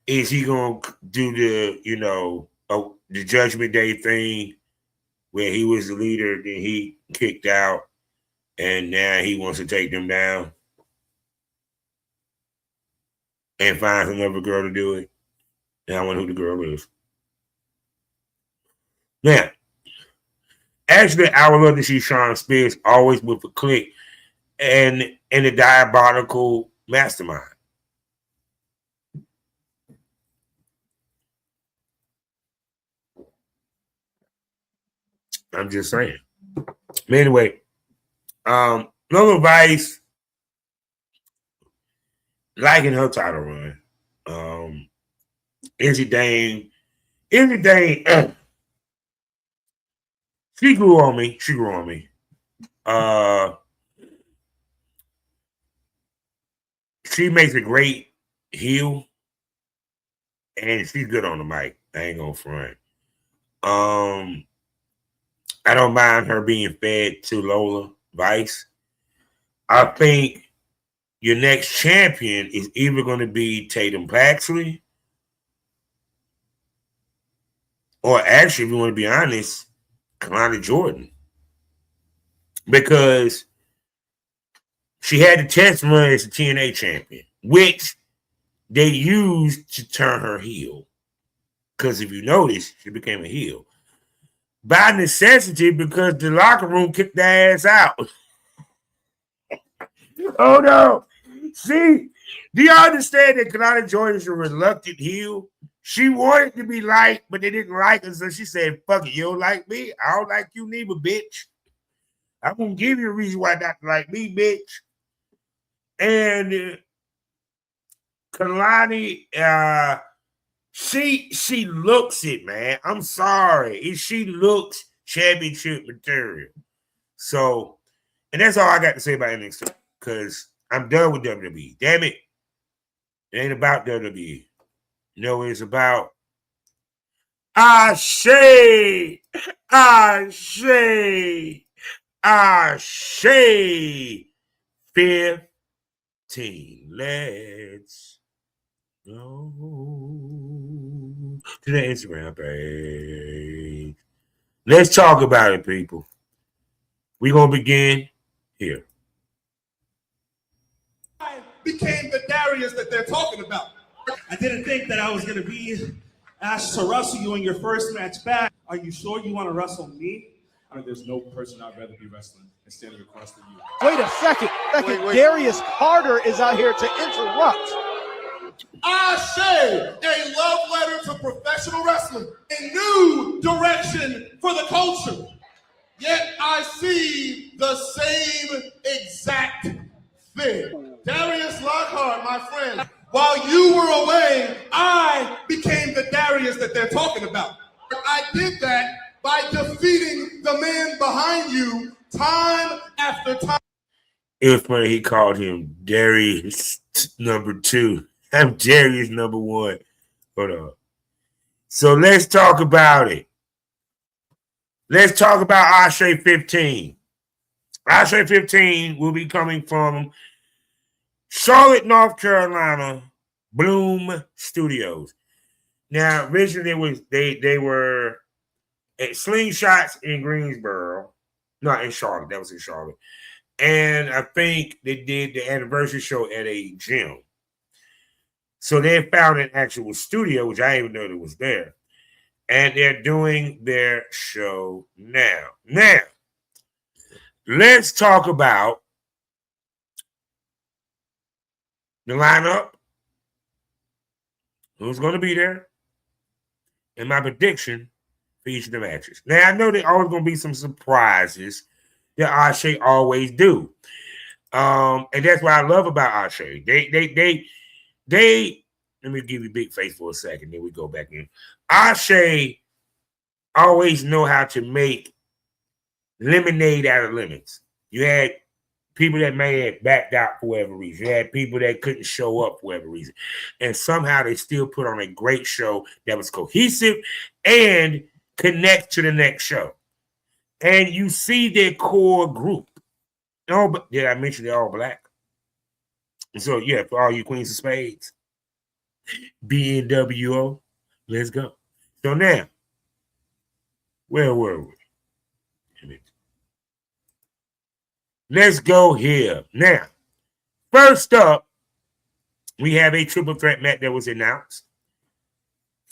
S1: Is he going to do the Judgment Day thing where he was the leader, then he kicked out, and now he wants to take them down and finds another girl to do it? And I wonder who the girl is. Now, actually, I would love to see Shawn Spears always with a click and a diabolical mastermind. I'm just saying. But anyway, Lola Vice liking her title run. Izzy Dane, she grew on me. She makes a great heel, and she's good on the mic. I ain't gonna front. I don't mind her being fed to Lola Vice. I think your next champion is either going to be Tatum Paxley, or actually, if you want to be honest, Kalani Jordan. Because she had the test run as a TNA champion, which they used to turn her heel. Because if you notice, she became a heel. By necessity, because the locker room kicked their ass out. Oh, no. See, do you understand that Kalani Jordan is a reluctant heel? She wanted to be liked, but they didn't like her, so she said, fuck it, you don't like me? I don't like you neither, bitch. I'm going to give you a reason why not to like me, bitch. And Kalani, she looks it, man. I'm sorry. She looks championship material. So, and that's all I got to say about NXT, because I'm done with WWE. Damn it. It ain't about WWE. You know what it's about? Ashe! 15. Let's go to the Instagram page. Let's talk about it, people. We're going to begin here.
S4: I became the Darius that they're talking about.
S5: I didn't think that I was going to be asked to wrestle you in your first match back. Are you sure you want to wrestle me?
S4: I mean, there's no person I'd rather be wrestling than standing across from you.
S6: Wait a second. Darius Carter is out here to interrupt.
S4: I say a love letter to professional wrestling, a new direction for the culture. Yet I see the same exact thing. Darius Lockhart, my friend, while you were away, I became the Darius that they're talking about. I did that by defeating the man behind you time after time.
S1: It was funny, he called him Darius number 2. I'm Darius number 1. Hold on. So let's talk about it. Let's talk about Ashe 15. Ashe 15 will be coming from Charlotte, North Carolina, Bloom Studios. Now, originally they were at Slingshots in Greensboro. Not in Charlotte. That was in Charlotte. And I think they did the anniversary show at a gym. So they found an actual studio, which I didn't even know that was there. And they're doing their show now. Now, let's talk about the lineup, who's going to be there, and my prediction for each of the matches. Now, I know there always going to be some surprises that Ashe always do. And that's what I love about Ashe. They let me give you big face for a second, then we go back in. Ashe always know how to make lemonade out of lemons. You had people that may have backed out for whatever reason. You had people that couldn't show up for whatever reason. And somehow they still put on a great show that was cohesive and connect to the next show. And you see their core group. Oh, but did I mention they're all black? And so, yeah, for all you Queens of Spades, BNWO, let's go. So now, where were we? Let's go here. Now, first up, we have a triple threat match that was announced.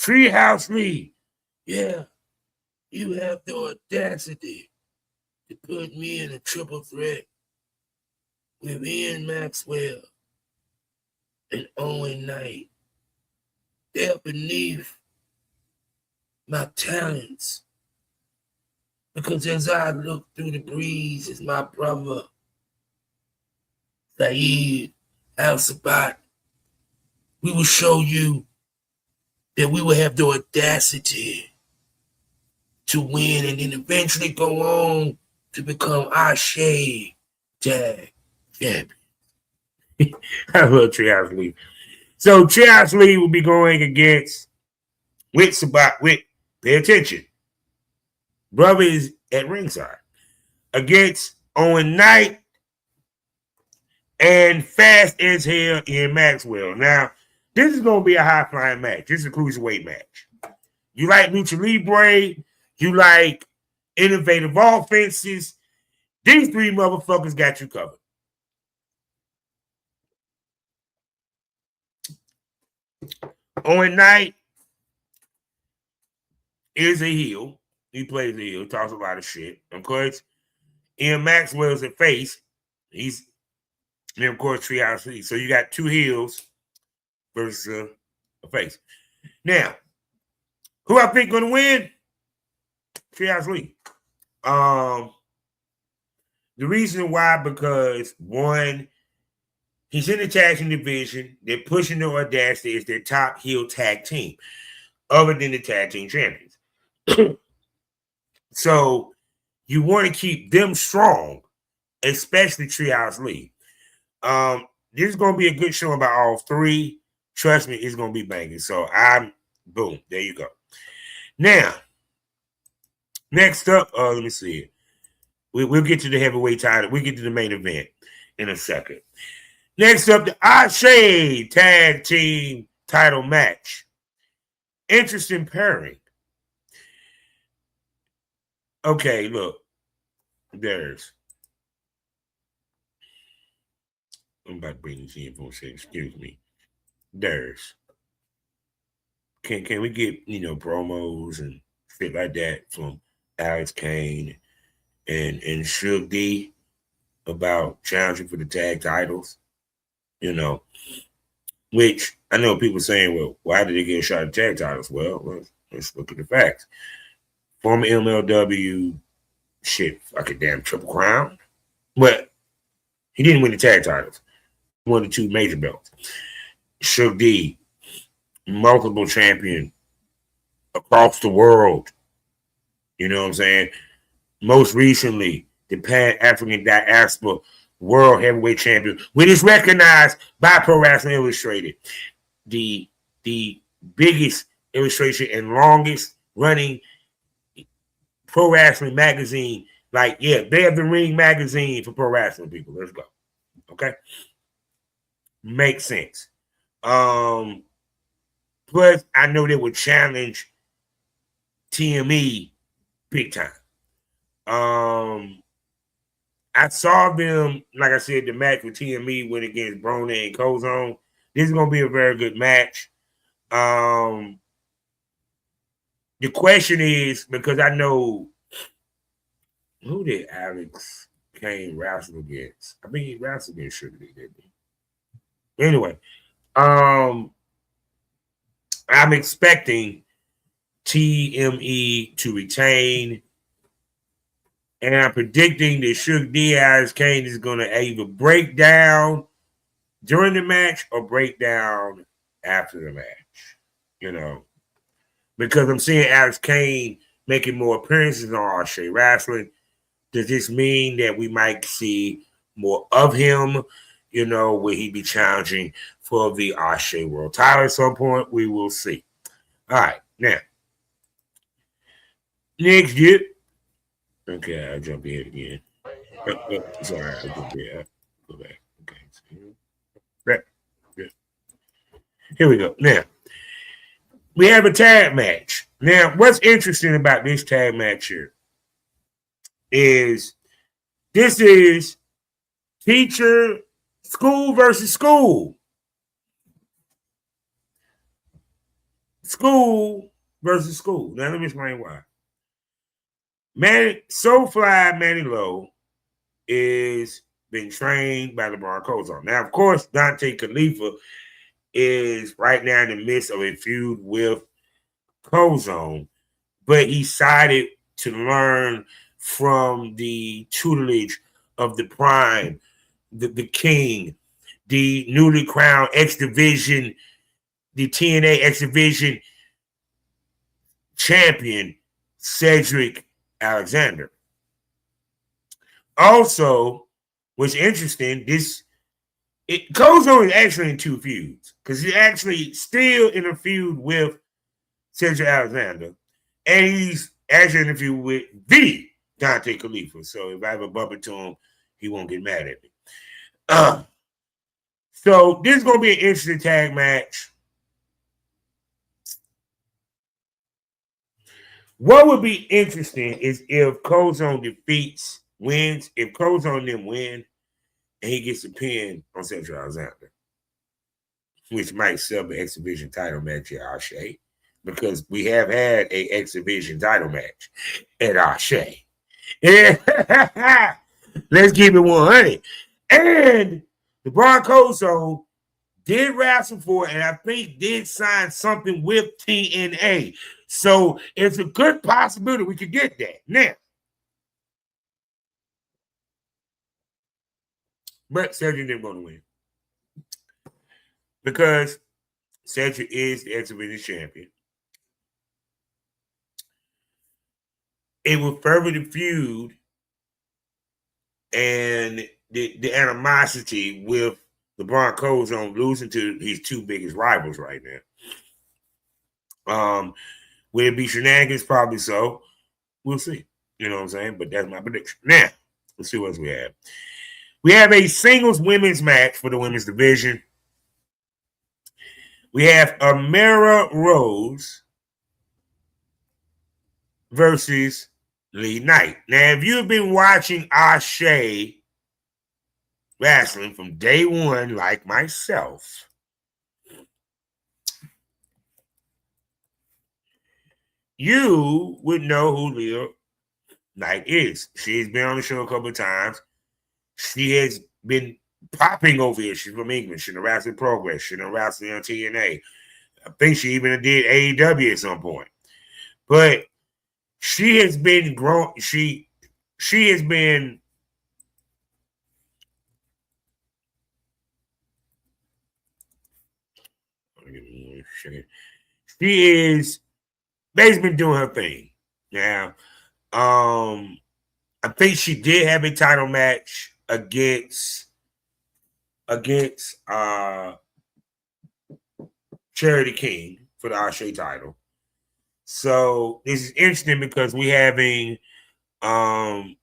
S1: Treehouse Lee. Yeah, you have the audacity to put me in a triple threat with Ian Maxwell and Owen Knight. They're beneath my talents. Because as I look through the breeze, is my brother, Saeed Al-Sabat. We will show you that we will have the audacity to win and then eventually go on to become Ashe Tag Champion. I love Treehouse Lee. So Treehouse Lee will be going against Sabat. Pay attention. Brother is at ringside against Owen Knight and fast as hell in Maxwell. Now, this is going to be a high-flying match. This is a cruiserweight match. You like Lucha Libre, you like innovative offenses, these three motherfuckers got you covered. Owen Knight is a heel. He plays a heel, talks a lot of shit. Of course, Ian Maxwell's a face. And of course, Treehouse Lee. So you got two heels versus a face. Now, Who I think going to win? Trios Lee. The reason why, because one, he's in the tag team division. They're pushing the Audacity as their top heel tag team, other than the tag team champions. So you want to keep them strong, especially Trios Lee. This is going to be a good show about all three. Trust me, it's going to be banging. So boom, there you go. Now, next up, let me see it. We'll get to the heavyweight title. We'll get to the main event in a second. Next up, the Ashe Tag Team title match. Interesting pairing. Okay, look. I'm about to bring this in for a second. Excuse me. Can we get, promos and shit like that from Alex Kane and Suge D about challenging for the tag titles? Which I know people saying, well, why did they get a shot at tag titles? Well, let's look at the facts. Former MLW, like a damn Triple Crown. But he didn't win the tag titles. He won the 2 major belts. Suge D, multiple champion across the world. You know what I'm saying? Most recently, the Pan-African Diaspora World Heavyweight Champion, which is recognized by Pro Wrestling Illustrated, the biggest illustration and longest running pro wrestling magazine. Like, yeah, they have the Ring magazine for pro wrestling people. Let's go. Okay? Makes sense. Plus, I know they would challenge TME big time. I saw them, like I said, the match with TME went against Broner and Kozone. This is going to be a very good match. The question is, because I know who did Alex Kane wrestle against? I mean, he wrestled against Sugar D, didn't he? Anyway, I'm expecting TME to retain. And I'm predicting that Sugar D Alex Kane is going to either break down during the match or break down after the match. Because I'm seeing Alex Kane making more appearances on Ashe Wrestling. Does this mean that we might see more of him? Will he be challenging for the Ashe World title at some point? We will see. All right, now. Next year. Okay, I'll jump in again. Sorry, I'll jump in. Go back. Okay. Right. Good. Here we go. Now, we have a tag match. Now, what's interesting about this tag match here is this is teacher school versus school. School versus school. Now, let me explain why. Soulfly Manny Lowe is being trained by LeBron Kozone. Now, of course, Dante Khalifa is right now in the midst of a feud with Kozone, but he decided to learn from the tutelage of the Prime, the King, the newly crowned X Division, the TNA X Division champion, Cedric Alexander. Also, what's interesting, Kozone is actually in 2 feuds because he's actually still in a feud with Cedric Alexander, and he's actually in a feud with the Dante Khalifa. So if I ever bump into him, he won't get mad at me. So this is going to be an interesting tag match. What would be interesting is if Kozone wins, if Kozone then win, and he gets a pin on Cedric Alexander, which might sell the X Division title match at Ashe, because we have had a X Division title match at Ashe. Yeah. Let's keep it 100. And LeBron Kozone did wrestle for it, and I think did sign something with TNA. So it's a good possibility we could get that now. But Cedric didn't want to win because Cedric is the X-Division champion. It will further the feud and the animosity with the Broncos on losing to his two biggest rivals right now. Will it be shenanigans? Probably so. We'll see. You know what I'm saying? But that's my prediction. Now, let's see what else we have. We have a singles women's match for the women's division. We have Amara Rose versus Lee Knight. Now, if you've been watching Ashe wrestling from day one, like myself, you would know who Leah Knight is. She's been on the show a couple of times. She has been popping over here. She's from England. She's in Wrestling Progress. She's in Wrestling on TNA. I think she even did AEW at some point. But she has been grown. She has been she is basically been doing her thing. Now, I think she did have a title match against Charity King for the Ashe title. So this is interesting because we having a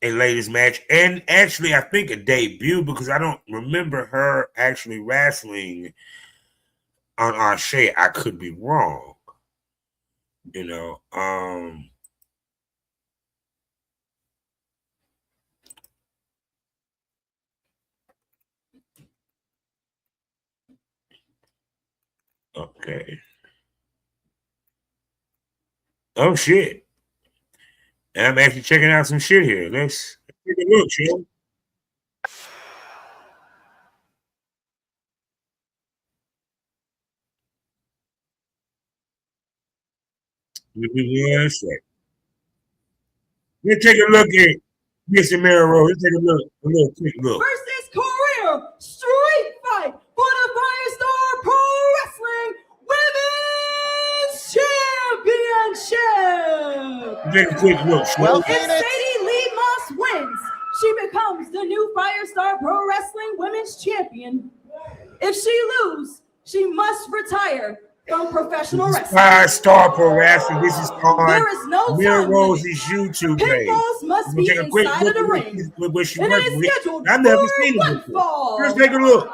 S1: ladies match and actually I think a debut because I don't remember her actually wrestling on Ashe. I could be wrong. You know, okay. Oh shit. And I'm actually checking out some shit here. Let's take a look, Sean. Let's take a look at Miss Amara Rose. Let's take a quick look.
S7: Versus career street fight for the Firestar Pro Wrestling Women's Championship.
S1: Take a quick look, Sean.
S7: Well, if Sadie Lee Moss wins, she becomes the new Firestar Pro Wrestling Women's Champion. If she loses, she must retire from professional wrestling.
S1: Firestar Pro Wrestling. This is on
S7: There is no
S1: Amara
S7: time
S1: Rose's
S7: limit.
S1: YouTube page.
S7: Pinfalls must be
S1: Take a quick
S7: inside
S1: look
S7: of the
S1: at
S7: ring.
S1: what she
S7: And it
S1: works
S7: is
S1: with.
S7: scheduled
S1: I've never
S7: for
S1: seen it
S7: one
S1: before.
S7: fall.
S1: Let's take a look.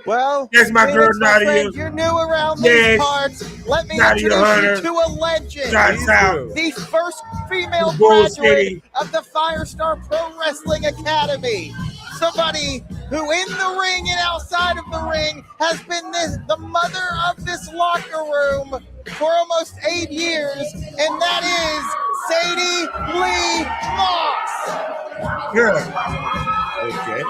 S8: Well,
S1: That's my girl,
S8: Phoenix, my
S1: Nadia.
S8: friend, you're new around
S1: Yes.
S8: these parts. Let me
S1: Nadia
S8: introduce
S1: Hunter.
S8: you to a legend.
S1: Shots out.
S8: The first female
S1: Bull
S8: graduate
S1: City.
S8: of the Firestar Pro Wrestling Academy. Somebody who in the ring and outside of the ring has been the mother of this locker room for almost 8 years, and that is Sadie Lee Moss.
S1: Yeah. Okay.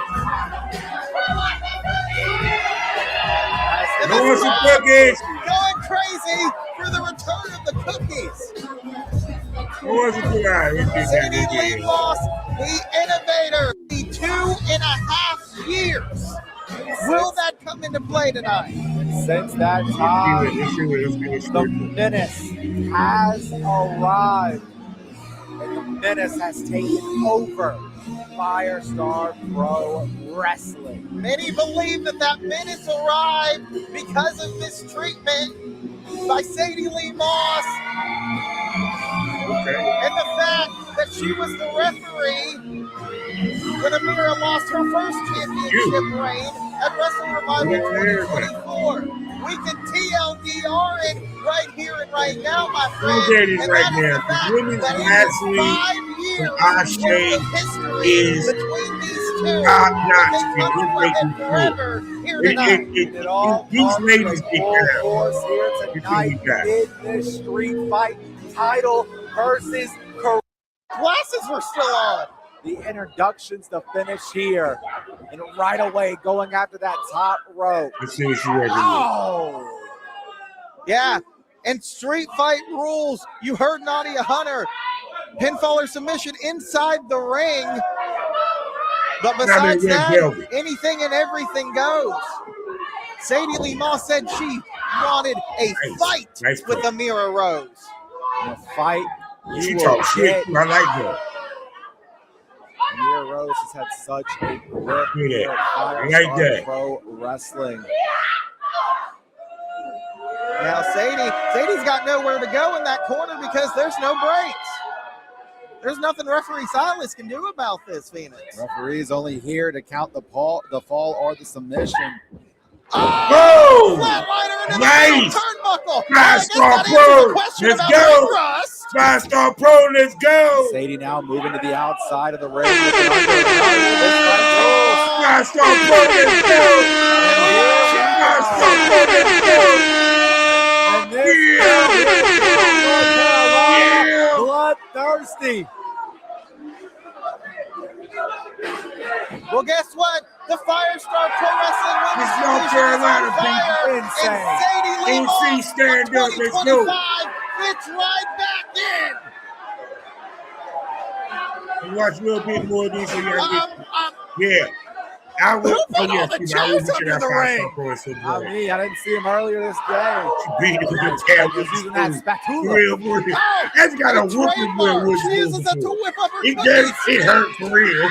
S8: And
S1: Who
S8: the
S1: wants some
S8: crowd
S1: cookies?
S8: going crazy for the return of the cookies.
S1: Who wants some cookies?
S8: Sadie Lee Moss, the innovator, the 2.5 years. Will that come into play tonight?
S6: Since that time, the menace has arrived. And the menace has taken over Firestar Pro Wrestling.
S8: Many believe that menace arrived because of mistreatment by Sadie Lee Moss. And the fact that she was the referee when Amira lost her first championship reign at Wrestle Revival 2024. We can TLDR it right here and right now, my friend. And
S1: right
S8: that is
S1: now.
S8: the fact
S1: Women's
S8: that
S1: wrestling
S8: in 5 years
S1: Ashe
S8: worth of history
S1: is
S8: between these two,
S1: top
S8: that
S1: notch.
S8: they come to a head forever here tonight.
S6: It all
S1: These
S6: comes
S1: ladies
S6: to
S1: get
S6: full
S1: down.
S6: force here tonight in this street fight title versus career.
S8: Glasses were still on.
S6: The introductions to finish here. And right away going after that top rope.
S1: Let's see what she ready to do.
S6: Oh!
S8: Yeah, and street fight rules. You heard Nadia Hunter. Pinfall or submission inside the ring. But besides that, anything and everything goes. Sadie Lee Moss said she wanted a fight with Amira Rose.
S6: A fight.
S1: She talks shit. I like that.
S6: Amira Rose has had such a grip
S1: here at
S6: Firestar
S1: like that.
S6: Pro Wrestling.
S8: Now Sadie's got nowhere to go in that corner because there's no breaks. There's nothing referee Silas can do about this, Phoenix.
S6: Referee's only here to count the fall or the submission.
S8: Oh! Flatliner into the turnbuckle.
S1: Five-star Pro, let's go. Five-star Pro, let's go.
S6: Sadie now moving to the outside of the ring.
S1: Five-star Pro, let's go. Five-star Pro, let's go.
S6: And this North Carolina, bloodthirsty.
S8: Well, guess what? The Firestar Pro Wrestling Women's
S1: North Carolina people.
S8: Insane. And Sadie Lee Moss
S1: stand up. Let's go.
S8: Fits right back in.
S1: Watch a little bit more of this. Yeah. I will.
S6: I didn't see him earlier this day.
S1: She beat it with the tab.
S6: Using that spatula.
S1: That's got a whooping it hurt for real.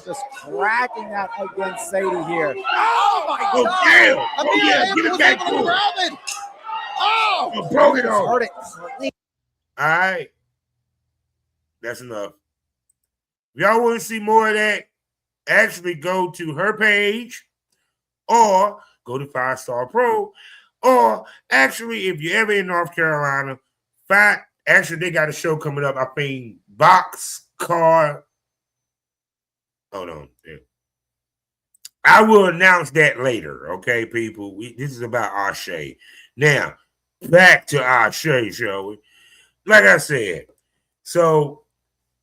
S6: Just cracking that against Sadie here.
S8: Oh my God!
S1: Damn! Oh yeah, get it back to her. Oh, broke it off. All right, that's enough. If y'all want to see more of that, actually go to her page or go to Firestar Pro, or actually, if you're ever in North Carolina, actually they got a show coming up. I think Boxcar. Hold on. Yeah. I will announce that later, okay, people? This is about Ashe. Now, back to Ashe, shall we? Like I said, so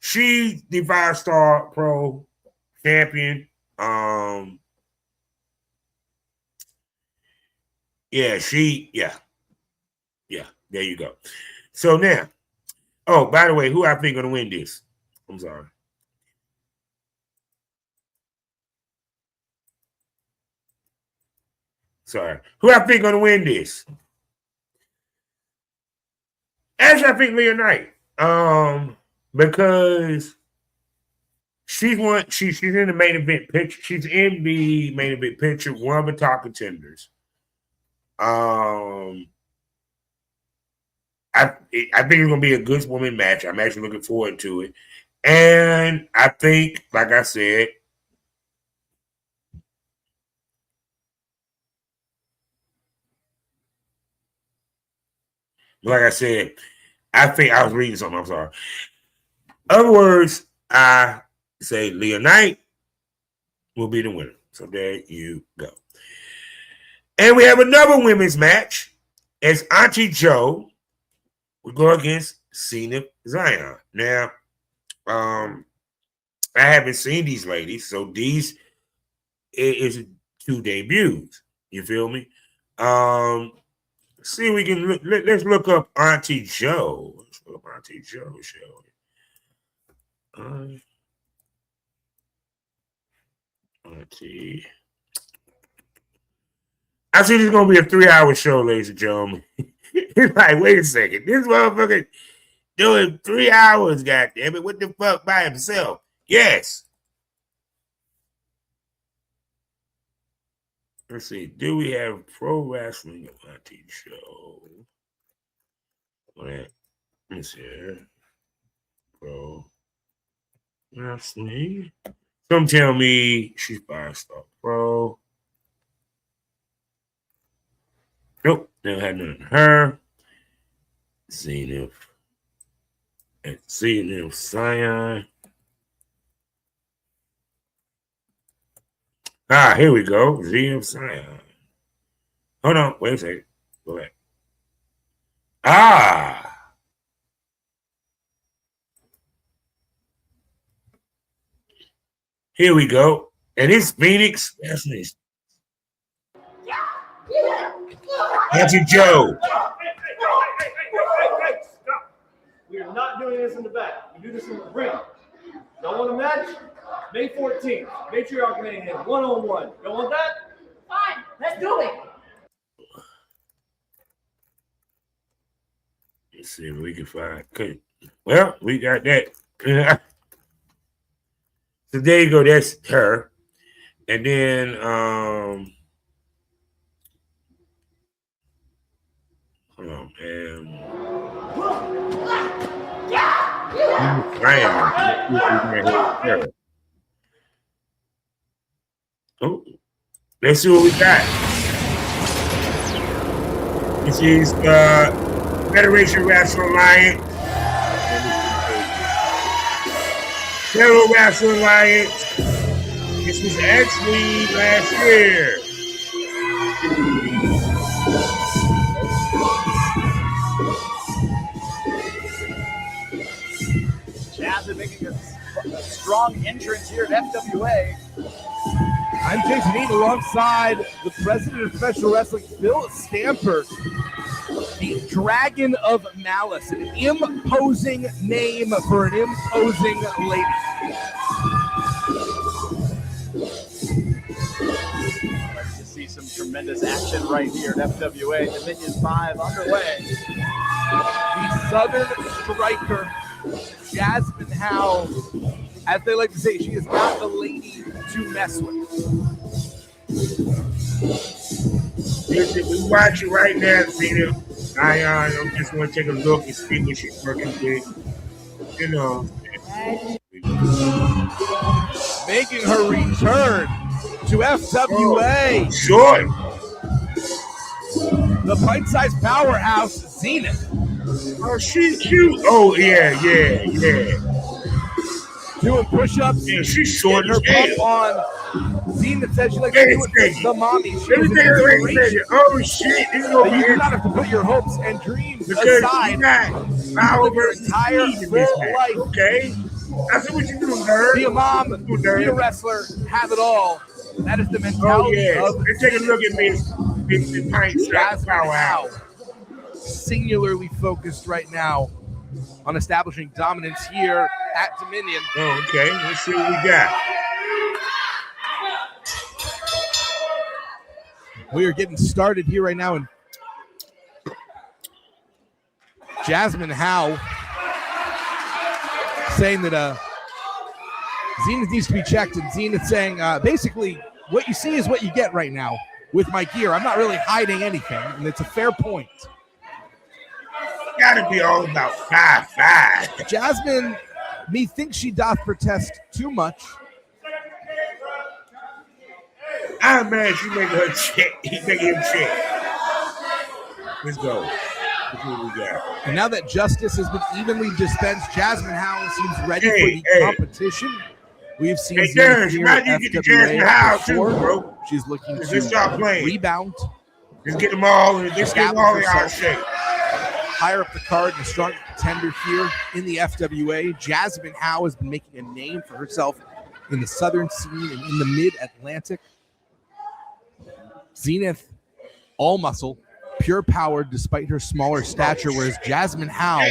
S1: she's the 5-star pro champion. Yeah, there you go. So now, oh, by the way, who I think gonna win this? I'm sorry. Who I think gonna win this? Actually, I think Leah Knight. Because she's in the main event picture. She's in the main event picture, one of the top contenders. I think it's gonna be a good woman match. I'm actually looking forward to it. And I think, like I said, I think I was reading something. I'm sorry. Other words, I say Leah Knight will be the winner. So there you go. And we have another women's match. It's Auntie Joe will go against Cena Zion. Now, I haven't seen these ladies, so these is 2 debuts. You feel me? See if we can let's look up Auntie Joe. Let's look up Auntie Joe, shall we? Auntie. I see this is gonna be a 3-hour show, ladies and gentlemen. It's like, wait a second, this motherfucker doing 3 hours, goddamn it. What the fuck by himself? Yes. Let's see. Do we have pro wrestling Auntie Show? Let me see here. Pro wrestling. Some tell me she's 5-star pro. Nope, never had none of her. Zenith Zion. Here we go. Zenith Zion. Hold on, wait a second. Go back. Here we go. And it's Phoenix. That's nice. Auntie Joe.
S9: Stop. We are not doing this in the back. We do this in the ring. Don't want a match? May 14th, Matriarch Mayhem, one-on-one. Don't want that?
S7: Fine, let's do it.
S1: Let's see if we can find. Okay. Well, we got that. So there you go. That's her. And then hold on, man. Oh, let's see what we got. This is Federation Wrestling Alliance. Federal Wrestling Alliance. This was actually last year.
S6: Jazz making a strong entrance here at FWA.
S10: I'm Jason Eaton alongside the president of professional wrestling, Phil Stamper, the Dragon of Malice, an imposing name for an imposing lady.
S6: Let's just see some tremendous action right here at FWA. Dominion 5 underway.
S10: The Southern Striker, Jasmine Howe, as they like to say, she is not the lady to mess with.
S1: We watch it right now, Zena. I just want to take a look and see what she's working with. You know.
S10: Making her return to FWA.
S1: Oh, sure.
S10: The bite-sized powerhouse, Zenith.
S1: Oh, she's cute. Oh, yeah.
S10: Doing push-ups.
S1: Yeah, she's short
S10: her
S1: as
S10: pump
S1: hell.
S10: on. Zenith says she likes to do it for the mommy.
S1: Let me take a second. Oh, shit. This is over
S10: You
S1: here.
S10: do not have to put your hopes and dreams
S1: Because
S10: aside.
S1: you got power
S10: Live your
S1: versus
S10: entire
S1: speed in this
S10: full
S1: match.
S10: life.
S1: Okay. I see what you do, nerd.
S10: Be a mom, be a wrestler, have it all. That is the mentality of.
S1: And take a look at Miss Pint Strap Powerhouse.
S10: Singularly focused right now on establishing dominance here at Dominion.
S1: Oh, okay. Let's see what we got.
S10: We are getting started here right now, and Jasmine Howe saying that Zenith needs to be checked, and Zenith saying basically what you see is what you get right now with my gear. I'm not really hiding anything, and it's a fair point.
S1: Gotta be all about 5'5".
S10: Jasmine, methinks she doth protest too much.
S1: I'm mad she making her check. He's making him check. Let's go. Let's see what we got.
S10: And now that justice has been evenly dispensed, Jasmine Howe seems ready for the competition. We've seen Zenith here at FWA before.
S1: Bro.
S10: She's looking
S1: Let's
S10: to
S1: start playing.
S10: Rebound.
S1: Let's get them all. Let's get them all in our shape.
S10: Higher up the card, and a strong contender here in the FWA. Jasmine Howe has been making a name for herself in the southern scene and in the mid-Atlantic. Zenith, all muscle, pure power despite her smaller stature, whereas Jasmine Howe,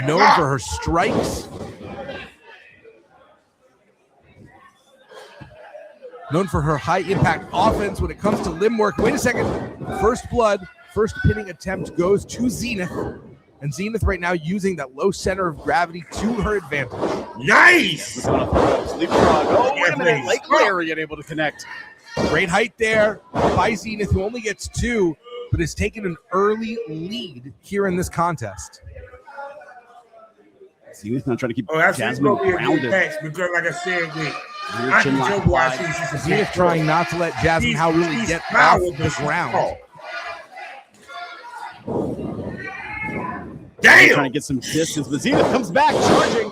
S10: known for her strikes, known for her high-impact offense when it comes to limb work. Wait a second. First blood, first pinning attempt goes to Zenith. And Zenith right now using that low center of gravity to her advantage.
S1: Nice!
S6: Leapfrog. Oh, wait a minute. Lake Lariat able to connect.
S10: Great height there by Zenith, who only gets 2, but has taken an early lead here in this contest.
S6: Zenith not trying to keep
S1: Jasmine
S6: grounded.
S1: Because, like I said,
S10: Zenith trying not to let Jasmine Howe really get off the ground.
S6: Damn! Trying to get some distance, but Zenith comes back, charging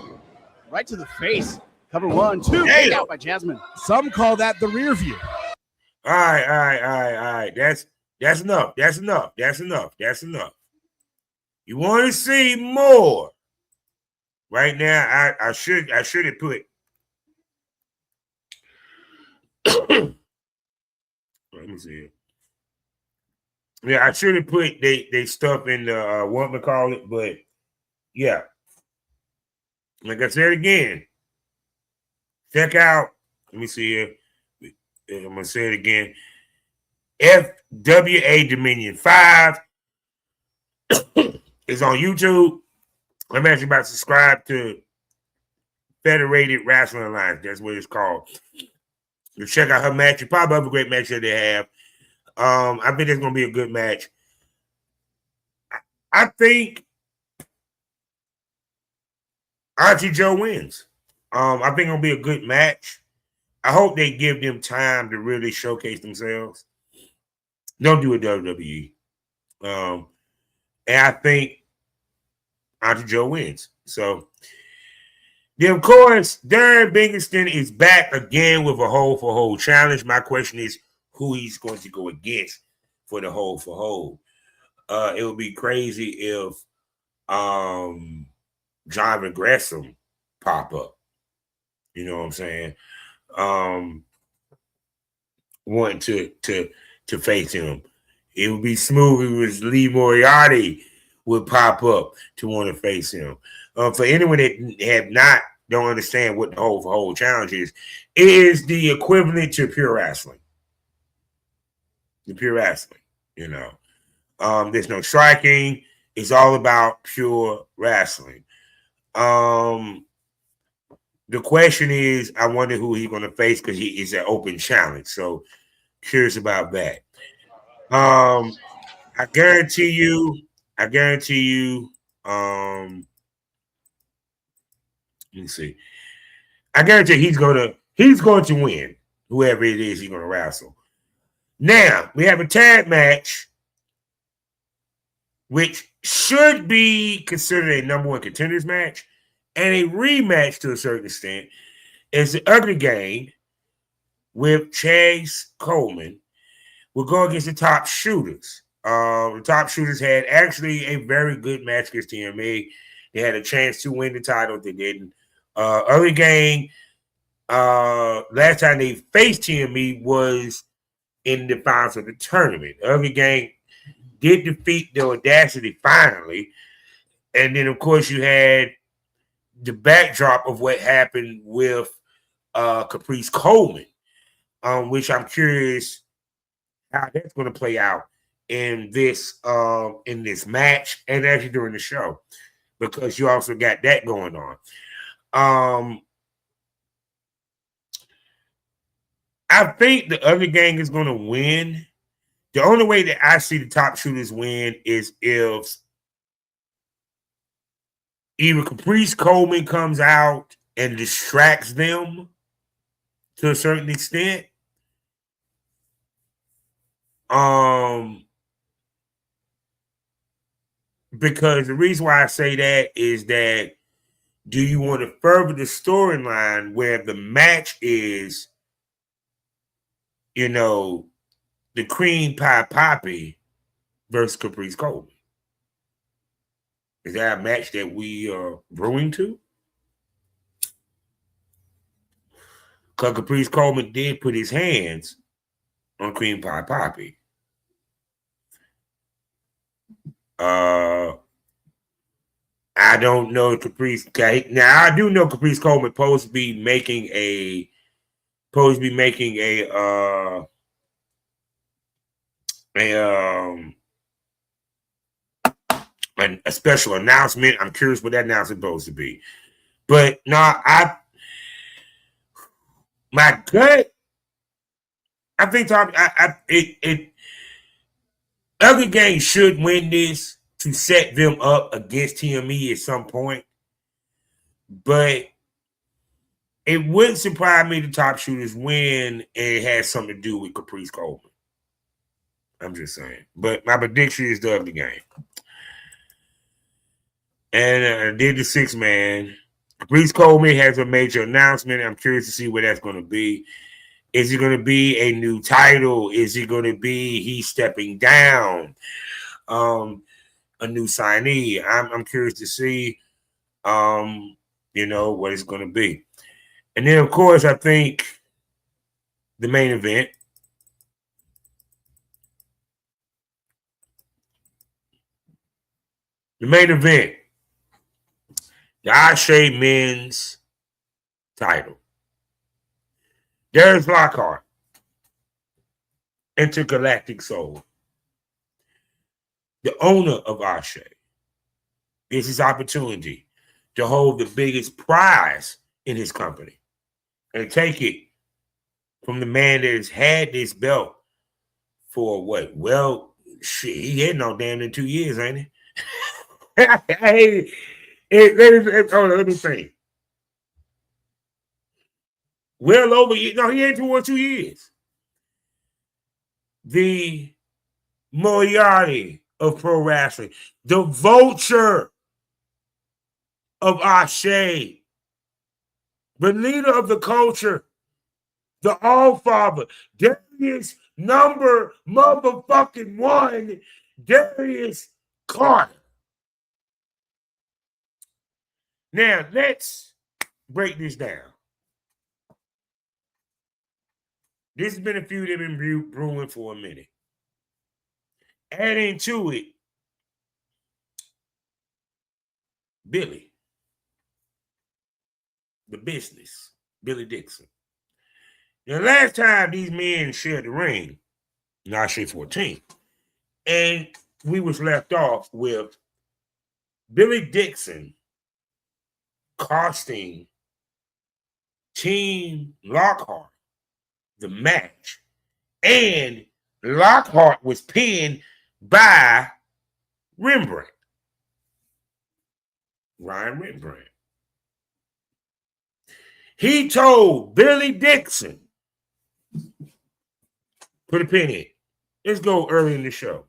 S6: right to the face. Cover 1, 2, take out by Jasmine.
S10: Some call that the rear view.
S1: All right. That's enough. You want to see more? Right now, I should have put. Let me see. Yeah, I should have put they stuff in the what we call it, but yeah. Like I said again, check out. Let me see here. I'm gonna say it again. FWA Dominion 5 is on YouTube. I'm actually about to subscribe to Federated Wrestling Alliance. That's what it's called. You check out her match. You probably have a great match that they have. I think it's gonna be a good match. I think Auntie Joe wins. I think it'll be a good match. I hope they give them time to really showcase themselves. Don't do it WWE. And I think Auntie Joe wins. So, then of course, Darren Bingerston is back again with a hold for hold challenge. My question is who he's going to go against for the hold for hold. It would be crazy if John Gresham pop up. You know what I'm saying? Wanting to face him. It would be smooth if it was Lee Moriarty would pop up to want to face him. For anyone that don't understand what the hold for hold challenge is, it is the equivalent to pure wrestling. The pure wrestling, you know. There's no striking. It's all about pure wrestling. The question is, I wonder who he's going to face because he is an open challenge. So curious about that. I guarantee you. Let me see. I guarantee he's going to win. Whoever it is, he's going to wrestle. Now we have a tag match, which should be considered a number one contenders match and a rematch to a certain extent. Is the Ugly Gang with Chase Coleman will go against the Top Shooters. The Top Shooters had actually a very good match against TMA. They had a chance to win the title. They didn't. Ugly Gang, last time they faced TMA was in the finals of the tournament. Ugly Gang did defeat the Audacity finally. And then, of course, you had the backdrop of what happened with Caprice Coleman, which I'm curious how that's going to play out in this match and actually during the show, because you also got that going on. I think the Other Gang is going to win. The only way that I see the Top Shooters win is if either Caprice Coleman comes out and distracts them to a certain extent. Because the reason why I say that is that do you want to further the storyline where the match is, the Cream Pie Poppy versus Caprice Coleman? Is that a match that we are brewing to? Because Caprice Coleman did put his hands on Cream Pie Poppy. I don't know Caprice. Now I do know Caprice Coleman supposed to be making a special announcement. I'm curious what that announcement is supposed to be. But no, my gut, I think Ugly Gang should win this to set them up against TME at some point. But it wouldn't surprise me the Top Shooters win, and it has something to do with Caprice Coleman. I'm just saying. But my prediction is the Ugly Gang. And I did the 6-man. Caprice Coleman has a major announcement. I'm curious to see what that's going to be. Is it going to be a new title? Is it going to be he stepping down? A new signee? I'm curious to see, what it's going to be. And then, of course, I think the main event, The main event, the Ashe men's title. Darius Lockhart, Intergalactic Soul, the owner of Ashe, gets his opportunity to hold the biggest prize in his company and take it from the man that has had this belt for what? Well, shit, he had no damn in 2 years, ain't he? Hey, hold on, let me think. Well over, no, he ain't for 2 years. The Moriarty of pro wrestling, the vulture of Ashe, the leader of the culture, the All-Father, Darius number motherfucking 1, Darius Carter. Now, let's break this down. This has been a feud that have been brewing for a minute. Adding to it, Billy, the business, Billy Dixon. The last time these men shared the ring, Ashe 14, and we was left off with Billy Dixon costing Team Lockhart the match, and Lockhart was pinned by Ryan Rembrandt. He told Billy Dixon, put a pin in it. Let's go early in the show.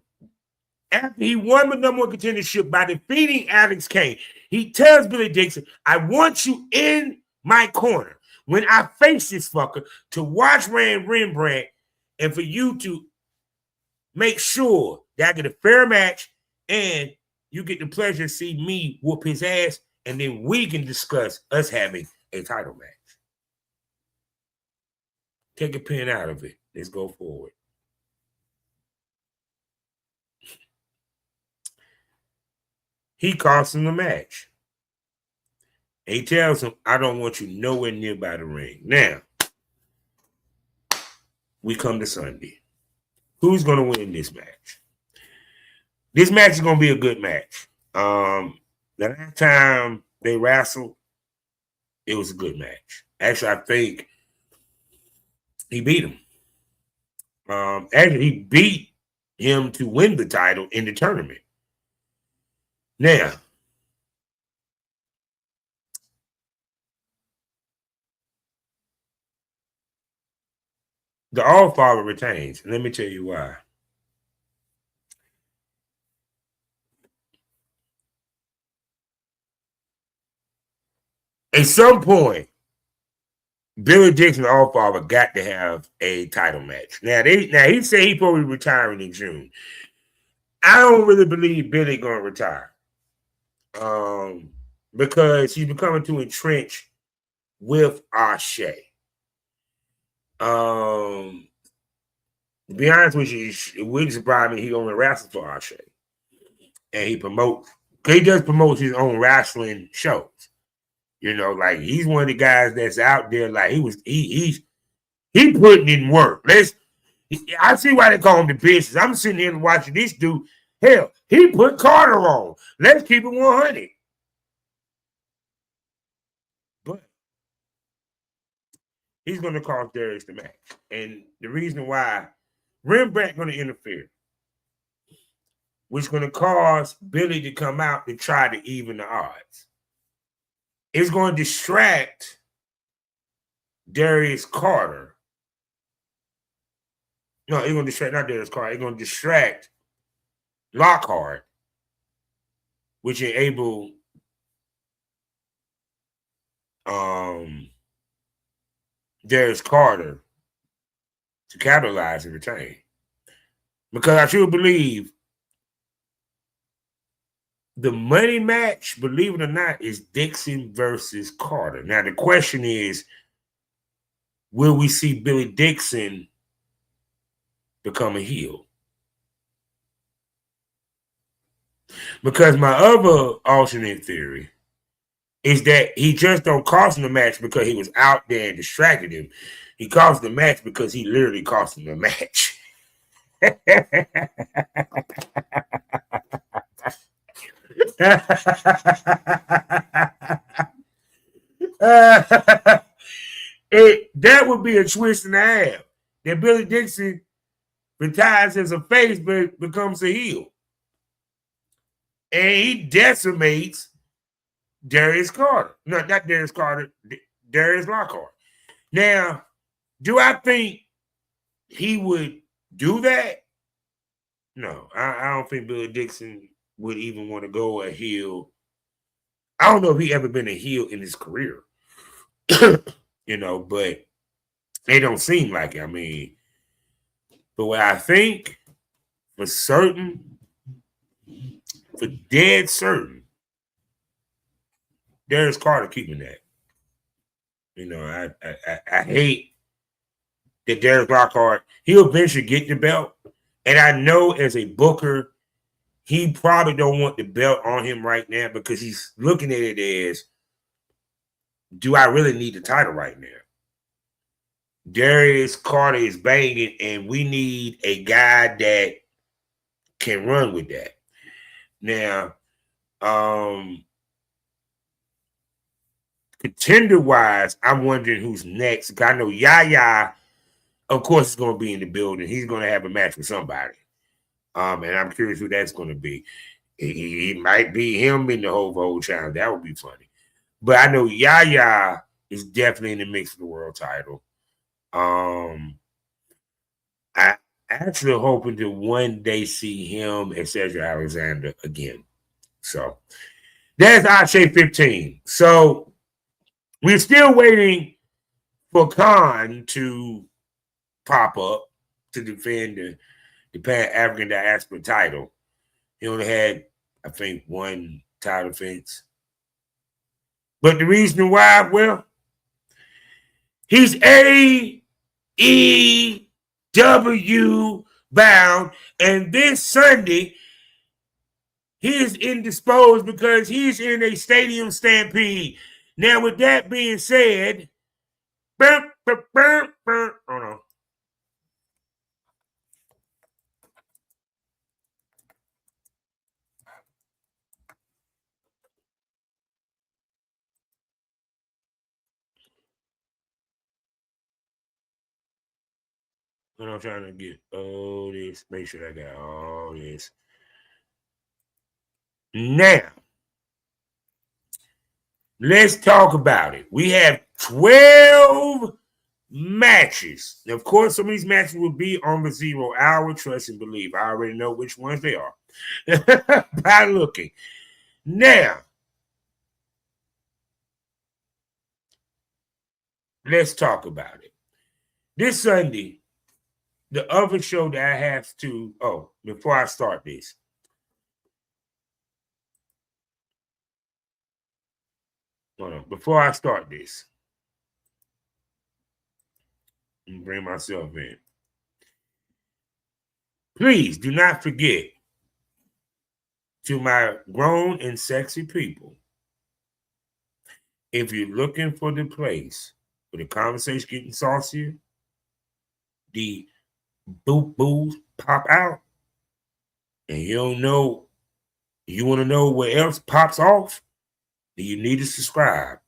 S1: After he won the number 1 contendership by defeating Alex Kane, he tells Billy Dixon, I want you in my corner when I face this fucker to watch Ryan Rembrandt and for you to make sure that I get a fair match and you get the pleasure to see me whoop his ass, and then we can discuss us having a title match. Take a pen out of it. Let's go forward. He costs him the match. And he tells him, I don't want you nowhere nearby the ring. Now, we come to Sunday. Who's going to win this match? This match is going to be a good match. The last time they wrestled, it was a good match. Actually, I think he beat him. Actually, he beat him to win the title in the tournament. Now, the All-Father retains. Let me tell you why. At some point, Billy Dixon, the All-Father, got to have a title match. Now he said he's probably retiring in June. I don't really believe Billy gonna retire. Because he's becoming too entrenched with Ashe. To be honest with you, it wouldn't surprise me he only wrestles for Ashe. And he does promote his own wrestling shows. You know, like he's one of the guys that's out there, like he putting in work. I see why they call him the business. I'm sitting here watching this dude. Hell, he put Carter on. Let's keep it 100. But he's going to cost Darius the match. And the reason why, Rembrandt going to interfere, which is going to cause Billy to come out to try to even the odds. It's going to distract Darius Carter. No, it's going to distract, not Darius Carter. It's going to distract Lockhart, which enable Darius Carter to capitalize and retain. Because I truly believe the money match, believe it or not, is Dixon versus Carter. Now, the question is, will we see Billy Dixon become a heel? Because my other alternate theory is that he just don't cost him the match because he was out there and distracted him. He cost the match because he literally cost him the match. That would be a twist in the half. That Billy Dixon retires as a face but becomes a heel. And he decimates Darius Carter. No, not Darius Carter, Darius Lockhart. Now, do I think he would do that? No, I don't think Billy Dixon would even want to go a heel. I don't know if he ever been a heel in his career. You know, but they don't seem like it. I mean, but what I think for certain, for dead certain, Darius Carter keeping that. You know, I hate that Darius Lockhart, he'll eventually get the belt. And I know as a booker, he probably don't want the belt on him right now because he's looking at it as, do I really need the title right now? Darius Carter is banging, and we need a guy that can run with that. Now, contender-wise, I'm wondering who's next. I know Yaya, of course, is going to be in the building. He's going to have a match with somebody. And I'm curious who that's going to be. He might be him in the whole challenge. That would be funny. But I know Yaya is definitely in the mix for the world title. I actually hoping to one day see him and Cedric Alexander again. So that's Ashe 15. So we're still waiting for Khan to pop up to defend the Pan-African Diaspora title. He only had, I think, one title defense. But the reason why, well, he's AEW bound, and this Sunday he is indisposed because he's in a stadium stampede. Now, with that being said, hold on. What I'm trying to get all this, make sure I got all this. Now, let's talk about it. We have 12 matches. Now, of course, some of these matches will be on the 0 hour. Trust and believe. I already know which ones they are by looking. Now, let's talk about it. This Sunday, the other show that I have to, before I start this. Hold on. Before I start this, let me bring myself in. Please do not forget, to my grown and sexy people, if you're looking for the place where the conversation getting saucier, the boos pop out, and you don't know, you want to know what else pops off, then you need to subscribe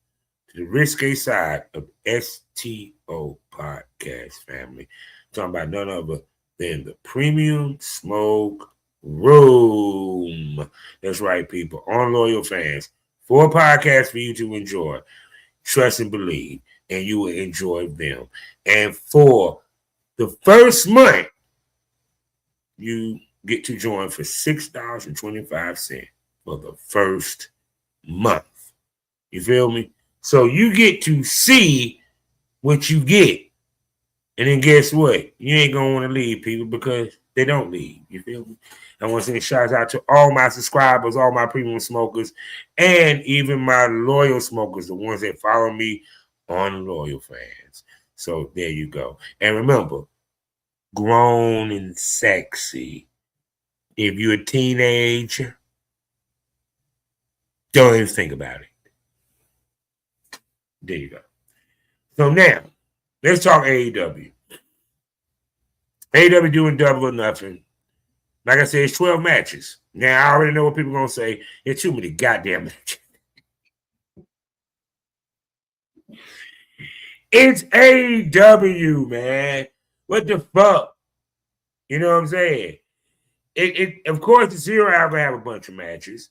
S1: to the Risque side of S.T.O podcast family. I'm talking about none other than the Premium Smoke Room. That's right, people. On Loyalfans. 4 podcasts for you to enjoy. Trust and believe. And you will enjoy them. And for the first month, you get to join for $6.25 for the first month. You feel me? So you get to see what you get. And then guess what? You ain't going to want to leave, people, because they don't leave. You feel me? I want to send shout out to all my subscribers, all my premium smokers, and even my loyal smokers, the ones that follow me on Loyalfans. So there you go. And remember, grown and sexy. If you're a teenager, Don't even think about it. There you go. So now, let's talk AEW. AEW doing Double or Nothing. Like I said, it's 12 matches. Now, I already know what people are going to say. It's too many goddamn matches. It's AEW, man. What the fuck? You know what I'm saying? Of course, the Zero Hour going to have a bunch of matches.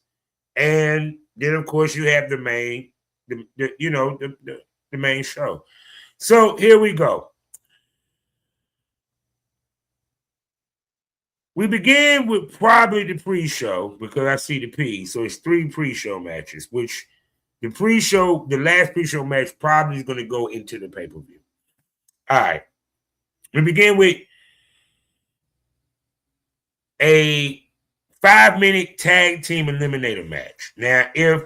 S1: And then, of course, you have the main, the main show. So here we go. We begin with probably the pre-show because I see the P. So it's 3 pre-show matches, which the last pre-show match probably is going to go into the pay-per-view. All right. We begin with a 5-minute tag team eliminator match. Now, if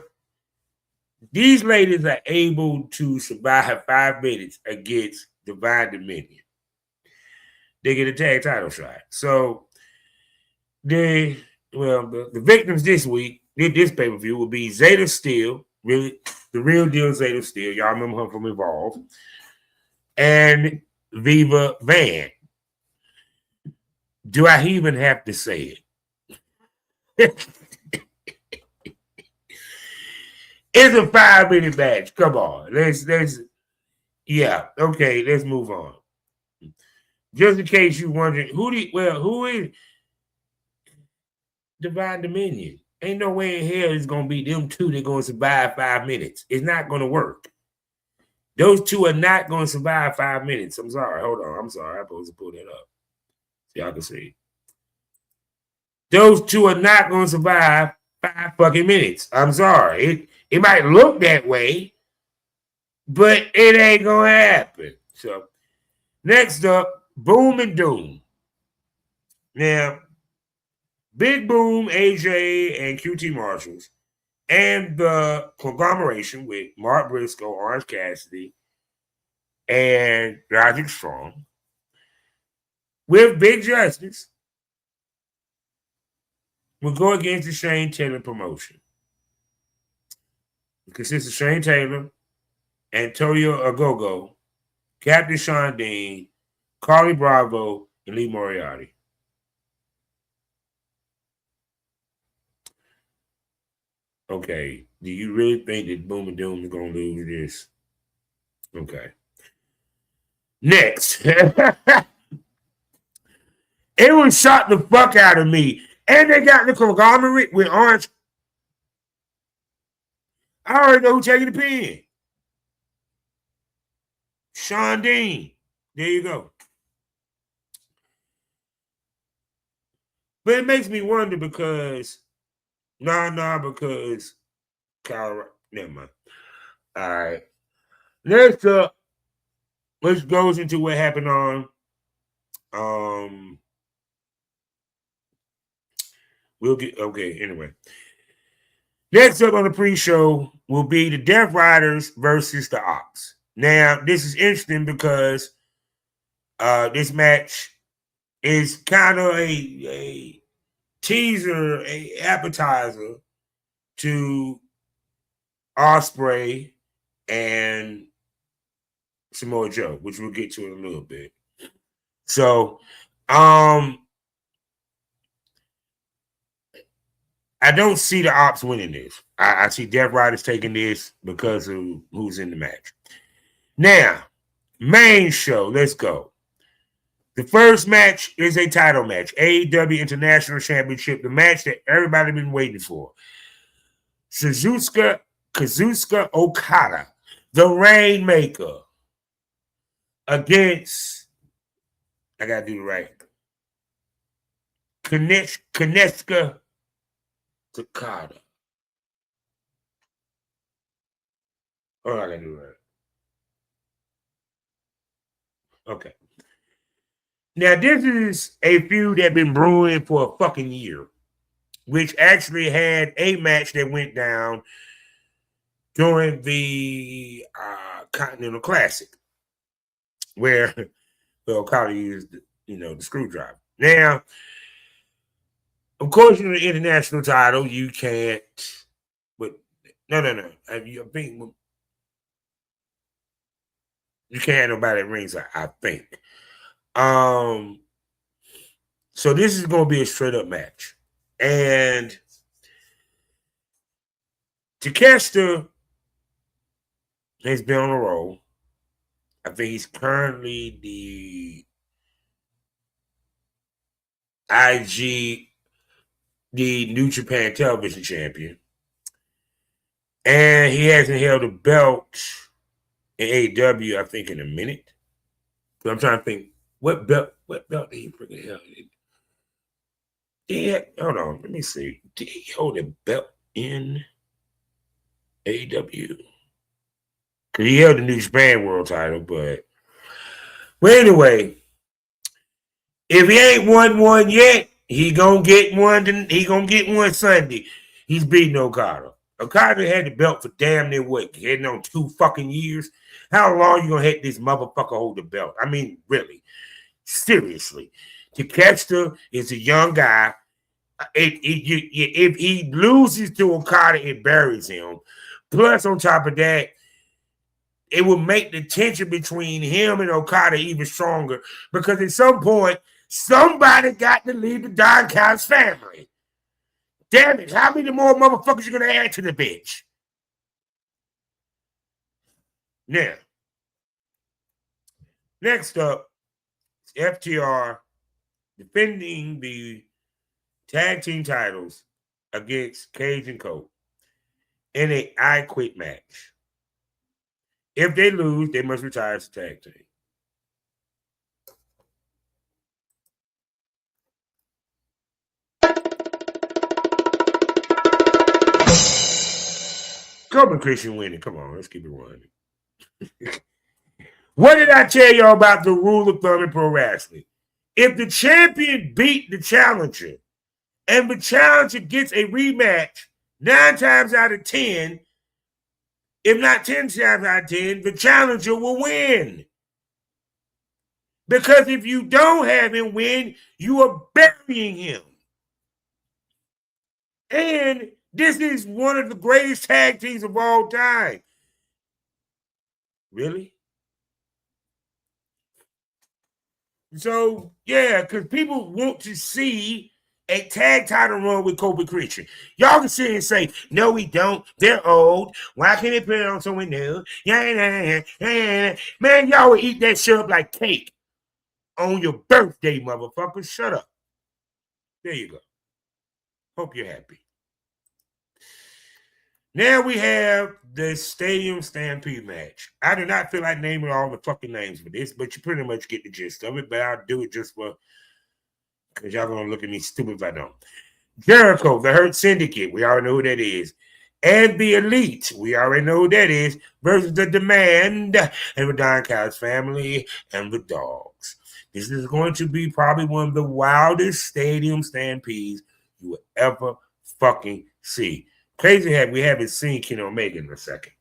S1: these ladies are able to survive 5 minutes against Divine Dominion, they get a tag title shot. So, the victims this week, this pay-per-view, will be Zeta Steel, really the real deal Zeta Steel. Y'all remember her from Evolve. And Viva Van. Do I even have to say it? It's a 5-minute match. Come on. Let's move on. Just in case you're wondering, who is Divine Dominion? Ain't no way in hell it's going to be them two that going to survive 5 minutes. It's not going to work. Those two are not going to survive 5 minutes. I'm sorry. Hold on. I'm sorry. I'm supposed to pull that up so y'all can see. Those two are not going to survive 5 fucking minutes. I'm sorry. It might look that way, but it ain't going to happen. So, next up, Boom and Doom. Now, Big Boom, AJ, and QT Marshalls, and the conglomeration with Mark Briscoe, Orange Cassidy, and Roderick Strong, with Big Justice, will go against the Shane Taylor promotion. It consists of Shane Taylor, Antonio Agogo, Captain Sean Dean, Carly Bravo, and Lee Moriarty. Okay, do you really think that Boom and Doom is going to lose this? Okay. Next. It was shot the fuck out of me. And they got the conglomerate with Orange. I already know who's taking the pin. Sean Dean. There you go. But it makes me wonder because because Colorado. Never mind. All right. Next up, which goes into what happened on anyway. Next up on the pre-show will be the Death Riders versus the Ops. Now, this is interesting because this match is kind of a teaser, a appetizer to Ospreay and Samoa Joe, which we'll get to in a little bit. So, I don't see the Ops winning this. I see Death Riders taking this because of who's in the match. Now, main show, let's go. The first match is a title match, AEW International Championship, the match that everybody been waiting for. Kazuchika Okada, the Rainmaker, against, I gotta do it right, Kazuchika Okada. Oh, I gotta do it right. Okay. Now, this is a feud that been brewing for a fucking year, which actually had a match that went down during the Continental Classic, where Okada used, the screwdriver. Now, of course, you're the international title. You can't, but No. I think you can't have nobody at ringside, I think. So this is going to be a straight up match. And THCa has been on a roll. I think he's currently the New Japan Television Champion. And he hasn't held a belt in AEW, I think, in a minute. But I'm trying to think, what belt did he freaking held? Hold on, let me see. Did he hold a belt in AEW? Because he held the New Japan World title, but anyway, if he ain't won one yet, he gonna get one. He gonna get one Sunday. He's beating Okada. Okada had the belt for damn near what? Heading on 2 fucking years. How long you gonna let this motherfucker hold the belt? I mean, really, seriously. THCa is a young guy. If he loses to Okada, it buries him. Plus, on top of that, it will make the tension between him and Okada even stronger because at some point, somebody got to leave the Don Callis family. Damn it, how many more motherfuckers you gonna add to the bench? Now, next up, FTR defending the tag team titles against Cage and Cole in a I Quit match. If they lose, they must retire as a tag team. Come on, Christian winning. Come on, let's keep it running. What did I tell y'all about the rule of thumb in pro wrestling? If the champion beat the challenger and the challenger gets a rematch 9 times out of 10, if not 10 times out of 10, the challenger will win. Because if you don't have him win, you are burying him. And this is one of the greatest tag teams of all time. Really? So, yeah, because people want to see a tag title run with Kobe Christian. Y'all can sit and say, no, we don't. They're old. Why can't they put it on someone new? Man, y'all would eat that shit up like cake on your birthday, motherfucker. Shut up. There you go. Hope you're happy. Now we have the Stadium Stampede match. I do not feel like naming all the fucking names for this, but you pretty much get the gist of it. But I'll do it just for, because y'all going to look at me stupid if I don't. Jericho, the Hurt Syndicate, we already know who that is. And the Elite, we already know who that is, versus the Demand and the Don Callis family and the Dogs. This is going to be probably one of the wildest Stadium Stampedes you will ever fucking see. Crazy we haven't seen Kenny Omega in a second.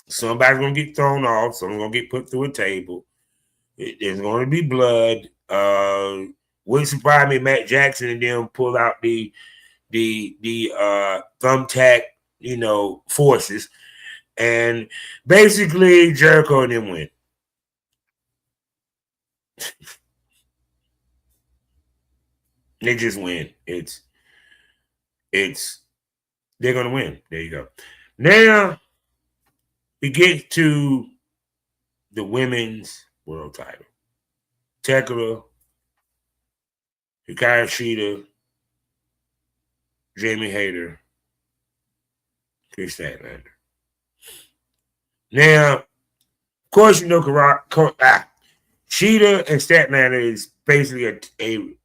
S1: Somebody's gonna get thrown off. Someone's gonna get put through a table. There's gonna be blood. Wouldn't surprise me, Matt Jackson and them pull out the thumbtack, forces, and basically Jericho and them win. They just win. They're gonna win. There you go. Now we get to the women's world title. Tekla, Hikaru Shida, Jamie Hayter, Chris Statlander. Now, of course, Shida and Statlander is basically a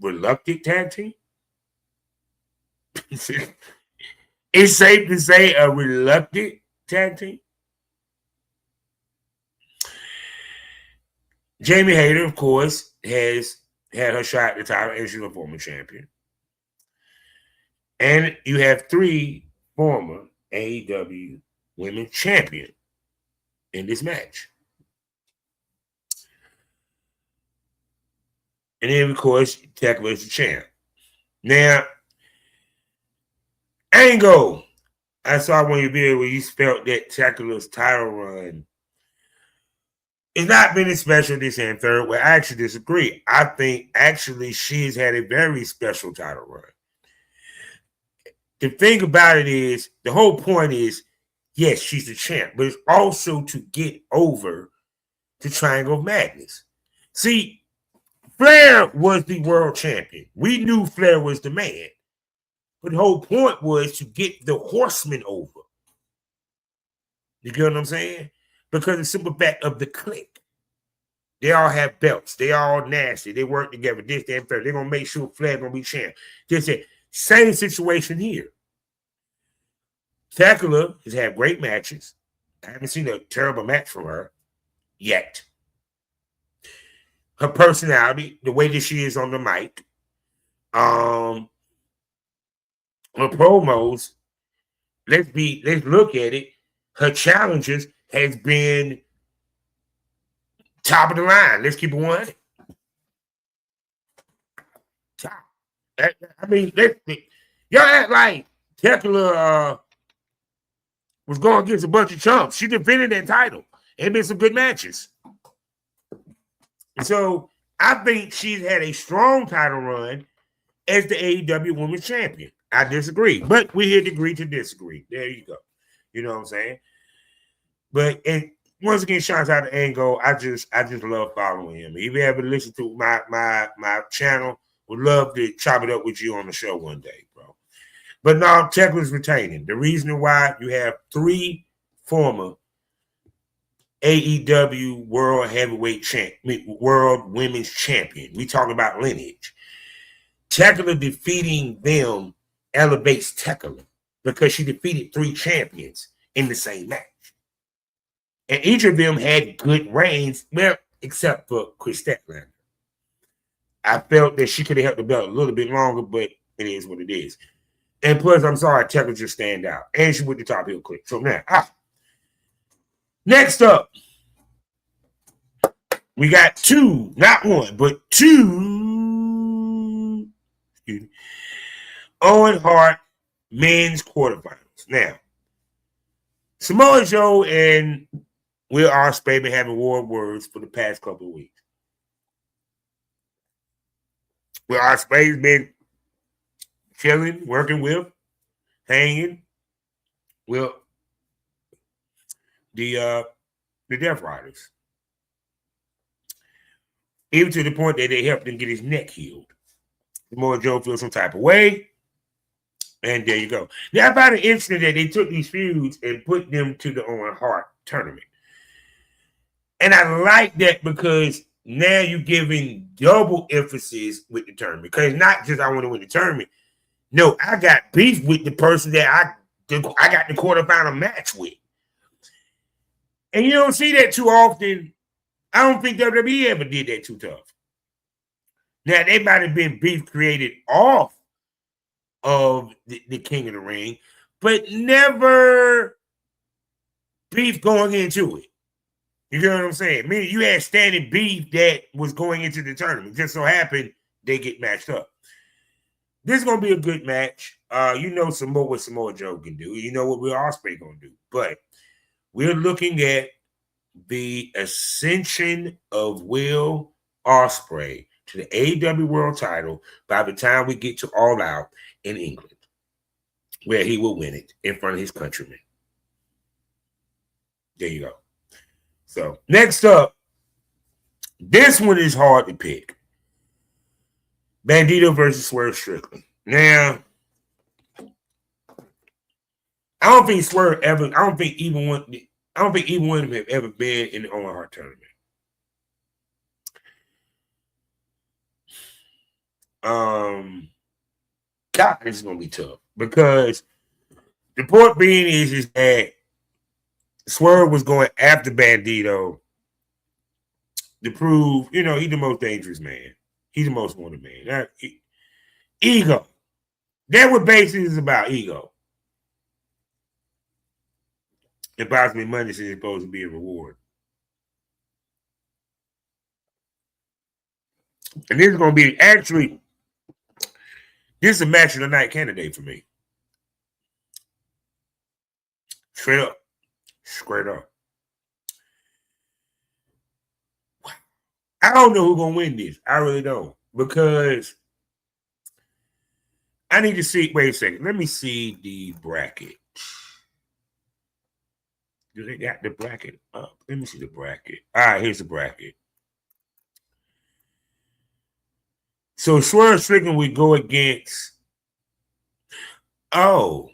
S1: reluctant tag team. It's safe to say a reluctant tag team. Jamie Hayter, of course, has had her shot at the title and she's a former champion. And you have 3 former AEW women champions in this match. And then, of course, Tekla is the champ. Now, Angle. I saw one of your video where you spelled that Tackler's title run. It's not been as special this and third. Well, I actually disagree. I think actually she's had a very special title run. The thing about it is, the whole point is, yes, she's the champ, but it's also to get over the Triangle of Madness. See, Flair was the world champion. We knew Flair was the man. But the whole point was to get the Horsemen over. You get what I'm saying? Because the simple fact of the clique. They all have belts. They all nasty. They work together. This, that, and third. They're going to make sure Flair going to be champ. Just it. Same situation here. Tackler has had great matches. I haven't seen a terrible match from her yet. Her personality, the way that she is on the mic, her promos, let's look at it. Her challenges has been top of the line. Let's keep it one. Top. I mean, y'all act like Tackler was going against a bunch of chumps. She defended that title. It been some good matches. And so I think she's had a strong title run as the AEW Women's Champion. I disagree, but we're here to agree to disagree. There you go. You know what I'm saying? But and once again, shouts out to Angle. I just love following him. If you ever listen to my channel, would love to chop it up with you on the show one day, bro. But now Tackler's retaining. The reason why you have 3 former AEW World Heavyweight World Women's Champion. We talk about lineage. Tackler defeating them elevates Tackler because she defeated 3 champions in the same match. And each of them had good reigns, well, except for Chris Statlander. I felt that she could have held the belt a little bit longer, but it is what it is. And plus, I'm sorry, Tackler just stand out. And she went to top heel quick. So now, next up, we got 2, not 1, but 2 Owen Hart men's quarterfinals. Now, Samoa Joe and Will Ospreay been having war words for the past couple of weeks. Will Ospreay's been chilling, working with, hanging with the Death Riders. Even to the point that they helped him get his neck healed. Samoa Joe feels some type of way. And there you go. Now, I found it interesting that they took these feuds and put them to the Owen Hart tournament. And I like that because now you're giving double emphasis with the tournament. Because not just I want to win the tournament. No, I got beef with the person that I got the quarterfinal match with. And you don't see that too often. I don't think WWE ever did that too tough. Now, they might have been beef created off of the King of the Ring, but never beef going into it. You know what I'm saying? Meaning you had standing beef that was going into the tournament. Just so happened they get matched up. This is going to be a good match. You know what Samoa Joe can do. You know what Will Ospreay going to do. But we're looking at the ascension of Will Ospreay to the AEW World title by the time we get to All Out in England, where he will win it in front of his countrymen. There you go. So, next up, this one is hard to pick. Bandito versus Swerve Strickland. Now, I don't think even one of them have ever been in the Owen Hart tournament. God, this is gonna be tough because the point being is that Swerve was going after Bandito to prove, he's the most dangerous man. He's the most wanted man. Ego. That's what basically is about, ego. It buys me money since it's supposed to be a reward. And this is going to be this is a match of the night candidate for me. Straight up. Straight up. I don't know who's gonna win this. I really don't. Because I need to see. Wait a second. Let me see the bracket. Do they got the bracket up? Let me see the bracket. All right, here's the bracket. So Swerve Strickland would go against. Oh.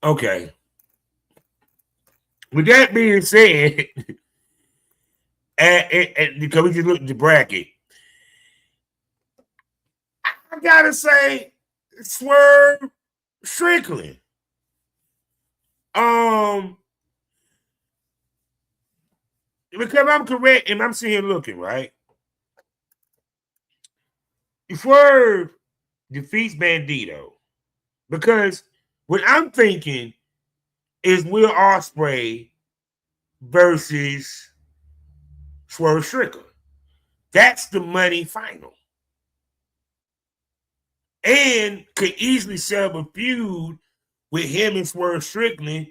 S1: Okay. With that being said, because we just looked at the bracket, I gotta say, Swerve Strickland. Because I'm correct, and I'm sitting here looking, right? Swerve defeats Bandito. Because what I'm thinking is Will Ospreay versus Swerve Strickland. That's the money final. And could easily set up a feud with him and Swerve Strickland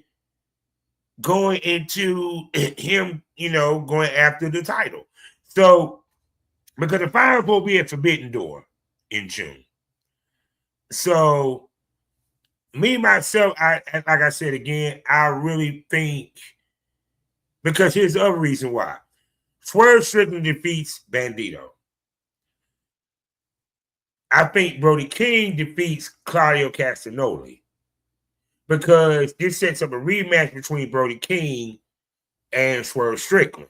S1: going into him, going after the title. So, because the final will be at Forbidden Door in June. So, me, myself, like I said again, I really think, because here's the other reason why. Swerve Strickland defeats Bandito. I think Brody King defeats Claudio Castagnoli, because this sets up a rematch between Brody King and Swerve Strickland.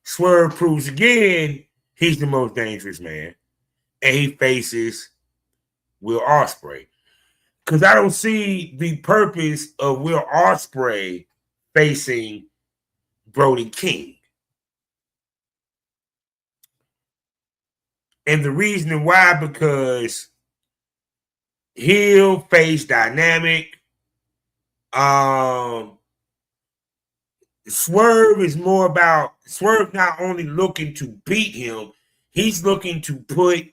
S1: Swerve proves again he's the most dangerous man, and he faces Will Ospreay. Because I don't see the purpose of Will Ospreay facing Brody King. And the reason why, because heel face dynamic. Swerve is more about Swerve not only looking to beat him, he's looking to put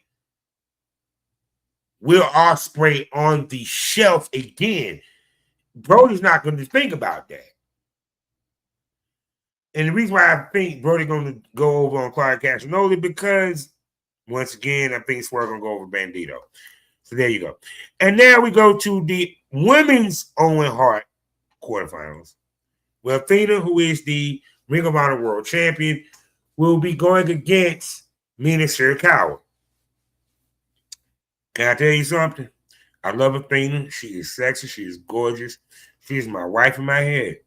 S1: Will Ospreay on the shelf again. Brody's not going to think about that. And the reason why I think Brody's going to go over on Claudio Castagnoli, because once again, I think Swerve going to go over Bandito. So there you go. And now we go to the women's Owen Hart quarterfinals. Well, Athena, who is the Ring of Honor World Champion, will be going against Mina Shirakawa. Can I tell you something? I love Athena. She is sexy. She is gorgeous. She is my wife in my head.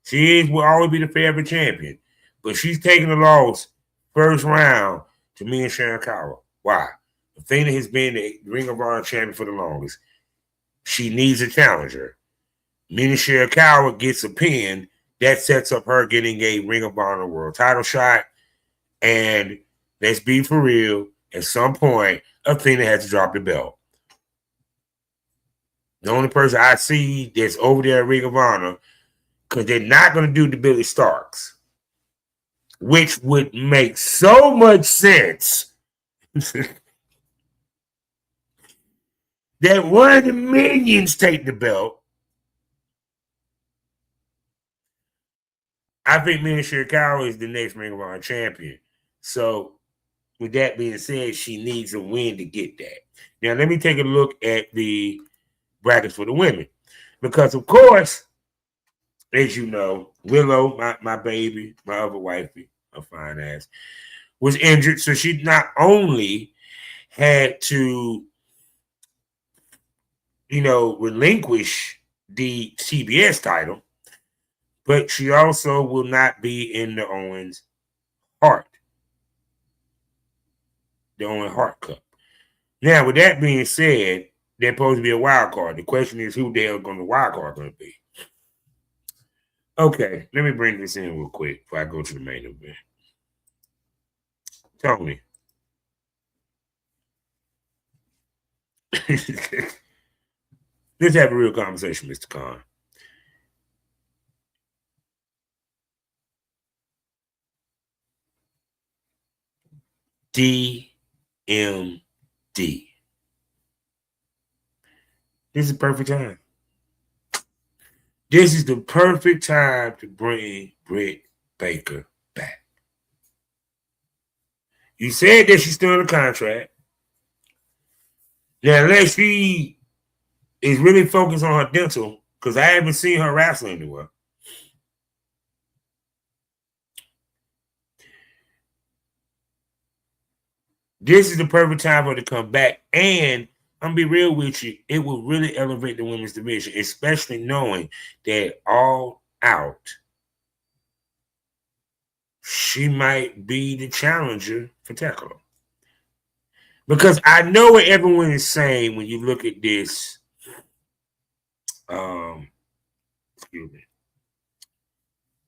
S1: She will always be the favorite champion. But she's taking the loss first round to Mina Shirakawa. Why? Athena has been the Ring of Honor champion for the longest. She needs a challenger. Mina Shirakawa gets a pin. That sets up her getting a Ring of Honor world title shot. And let's be for real, at some point, Athena has to drop the belt. The only person I see that's over there at Ring of Honor, because they're not going to do the Billy Starks, which would make so much sense that one of the minions take the belt. I think Mina Shirakawa is the next Ring of Honor champion. So, with that being said, she needs a win to get that. Now, let me take a look at the brackets for the women. Because, of course, as you know, Willow, my baby, my other wifey, a fine ass, was injured. So, she not only had to, relinquish the CBS title, but she also will not be in the Owens Hart. The Owen Hart Cup. Now, with that being said, there's supposed to be a wild card. The question is, who the hell is going to wild card going to be? Okay, let me bring this in real quick before I go to the main event. Tony. Let's have a real conversation, Mr. Khan. DMD. This is the perfect time. This is the perfect time to bring Britt Baker back. You said that she's still in the contract. Now, unless she is really focused on her dental, because I haven't seen her wrestling anywhere. This is the perfect time for her to come back. And I'm going to be real with you, it will really elevate the women's division, especially knowing that All Out, she might be the challenger for THCa. Because I know what everyone is saying when you look at this. Excuse me.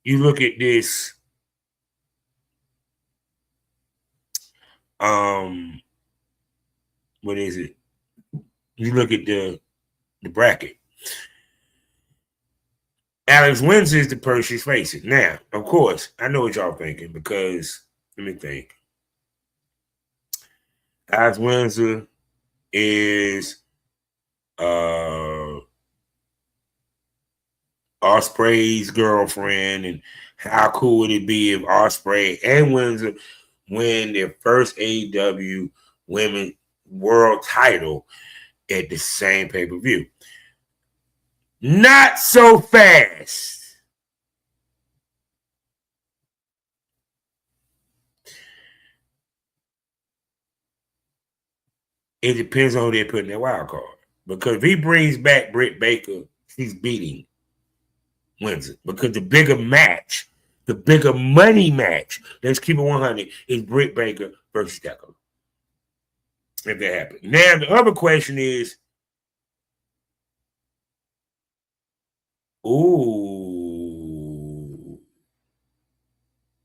S1: You look at this. What is it? You look at the bracket. Alex Windsor is the person she's facing. Now, of course, I know what y'all thinking because let me think. Alex Windsor is Ospreay's girlfriend, and how cool would it be if Ospreay and Windsor win their first AEW Women's World title at the same pay-per-view? Not so fast. It depends on who they put in their wild card. Because if he brings back Britt Baker, he's beating Windsor. Because the bigger match, the bigger money match, let's keep it 100, is Britt Baker versus THCa. If that happens. Now, the other question is,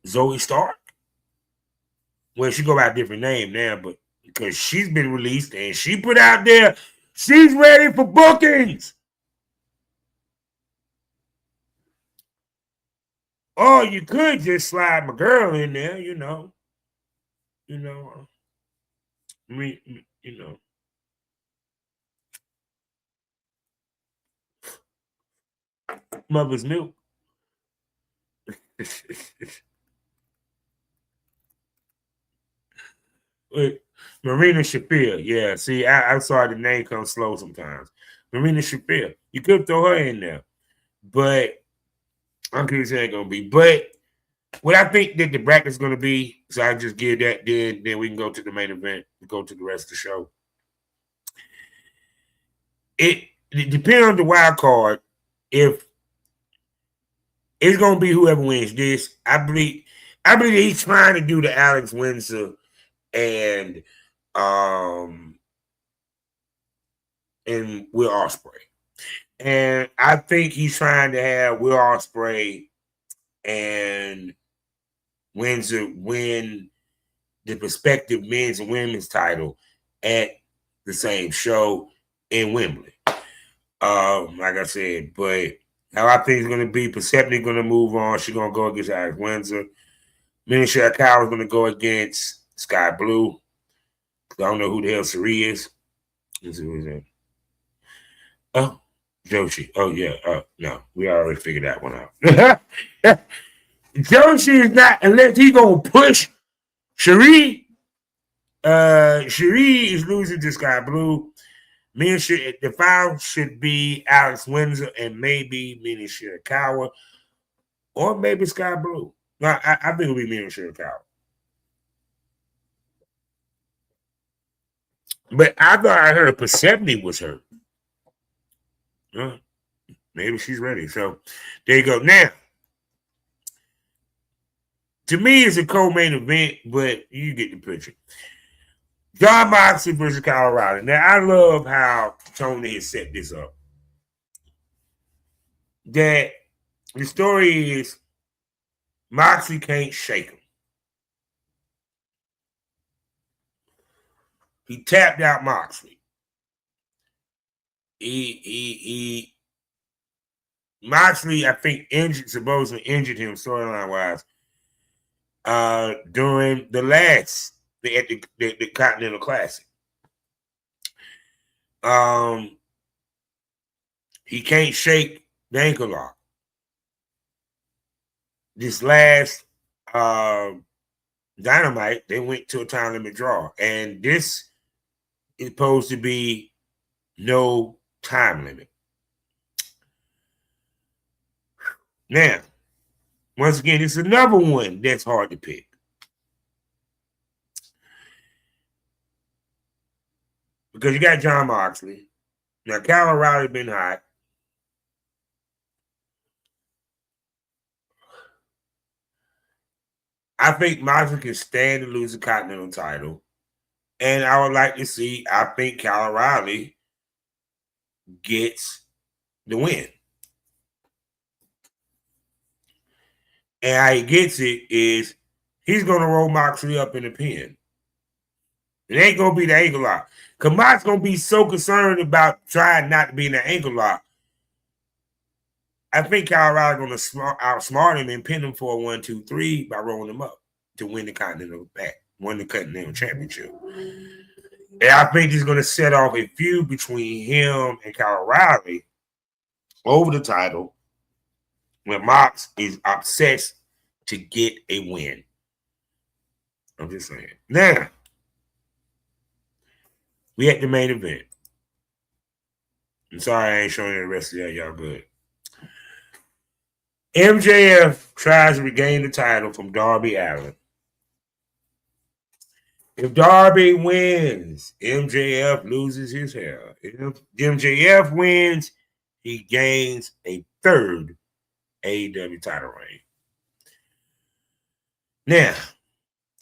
S1: Zoe Stark? Well, she go by a different name now, but because she's been released and she put out there, she's ready for bookings. Or you could just slide my girl in there, Mother's milk. Wait, Marina Shafir. Yeah, see, I saw the name come slow sometimes. Marina Shafir. You could throw her in there. But I'm curious how it's going to be. But what I think that the bracket's going to be, so I just give that, then we can go to the main event, go to the rest of the show. It depends on the wild card. If it's going to be whoever wins this, I believe he's trying to do the Alex Windsor and Will Ospreay. And I think he's trying to have Will Ospreay and Windsor win the prospective men's and women's title at the same show in Wembley. Like I said, but how I think it's going to be, Persephone going to move on. She's going to go against Alex Windsor. Mina Shirakawa is going to go against Sky Blue. I don't know who the hell Sari is. Let's see who's that. Oh, Joshi. Oh, yeah. No, we already figured that one out. Joshi is not, unless he's going to push Sheree. Sheree is losing to Sky Blue. The foul should be Alex Windsor and maybe Mina Shirakawa or maybe Sky Blue. No, I think it'll be Mina Shirakawa. But I thought I heard Persephone was hurt. Maybe she's ready. So there you go. Now, to me, it's a co-main event, but you get the picture. John Moxley versus Kyle O'Reilly. Now, I love how Tony has set this up. That the story is Moxley can't shake him. He tapped out Moxley. Moxley, I think, supposedly injured him storyline-wise during the last at the Continental Classic. He can't shake the ankle lock. This last Dynamite, they went to a time limit draw, and this is supposed to be no time limit. Now, once again, it's another one that's hard to pick. Because you got John Moxley. Now, Kyle O'Reilly been hot. I think Moxley can stand to lose the Continental title. And I would like to see, I think Kyle O'Reilly gets the win. And how he gets it is he's going to roll Moxley up in the pin. It ain't going to be the ankle lock. Because Mox's going to be so concerned about trying not to be in the ankle lock. I think Kyle O'Reilly's going to outsmart him and pin him for a 1-2-3 by rolling him up to win the Continental Championship. And I think he's going to set off a feud between him and Kyle O'Reilly over the title when Mox is obsessed to get a win. I'm just saying. Now, we at the main event. I'm sorry I ain't showing you the rest of that. Y'all good. MJF tries to regain the title from Darby Allin. If Darby wins, MJF loses his hair. If MJF wins, he gains a third AEW title reign. Now,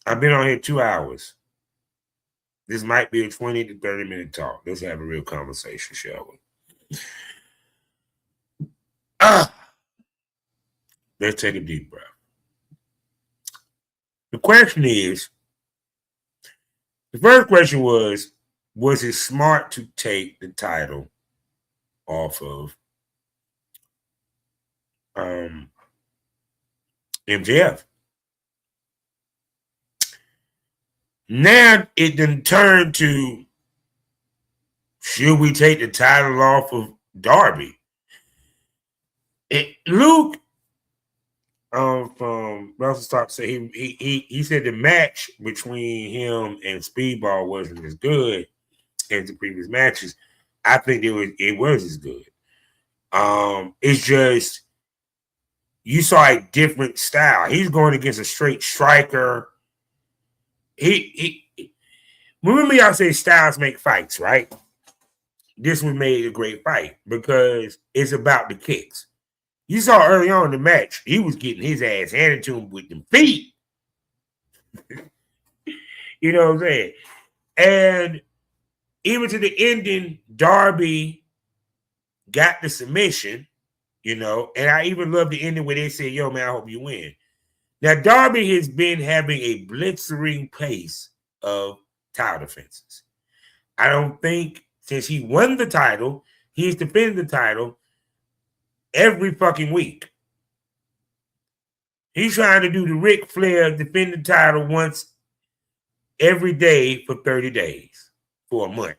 S1: I've been on here 2 hours. This might be a 20 to 30 minute talk. Let's have a real conversation, shall we? Let's take a deep breath. The question is, the first question was it smart to take the title off of MJF? Now it then turned to, should we take the title off of Darby? Luke from Russell Stock said he said the match between him and Speedball wasn't as good as the previous matches. I think it was as good. It's just you saw a different style. He's going against a straight striker. He remember y'all say styles make fights, right? This one made a great fight because it's about the kicks. You saw early on in the match, he was getting his ass handed to him with them feet. You know what I'm saying? And even to the ending, Darby got the submission, you know, and I even love the ending where they said, yo, man, I hope you win. Now, Darby has been having a blitzering pace of title defenses. I don't think since he won the title, he's defended the title every fucking week. He's trying to do the Ric Flair defend the title once every day for 30 days, for a month.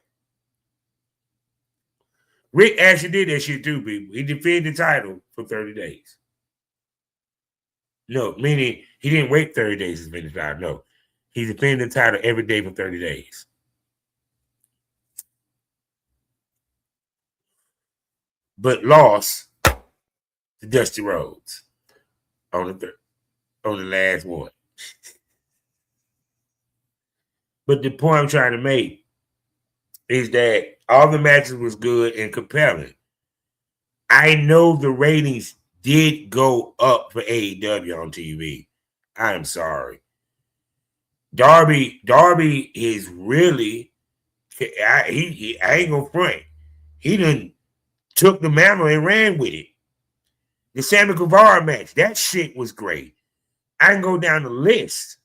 S1: Rick actually did that shit too, people. He defended the title for 30 days. No, meaning he didn't wait 30 days to defend the title. No, he defended the title every day for 30 days. But lost to Dusty Rhodes on the last one. But the point I'm trying to make is that all the matches was good and compelling. I know the ratings did go up for AEW on TV. I'm sorry. Darby is really, I ain't gonna front. He done took the mantle and ran with it. The Sammy Guevara match, that shit was great. I can go down the list.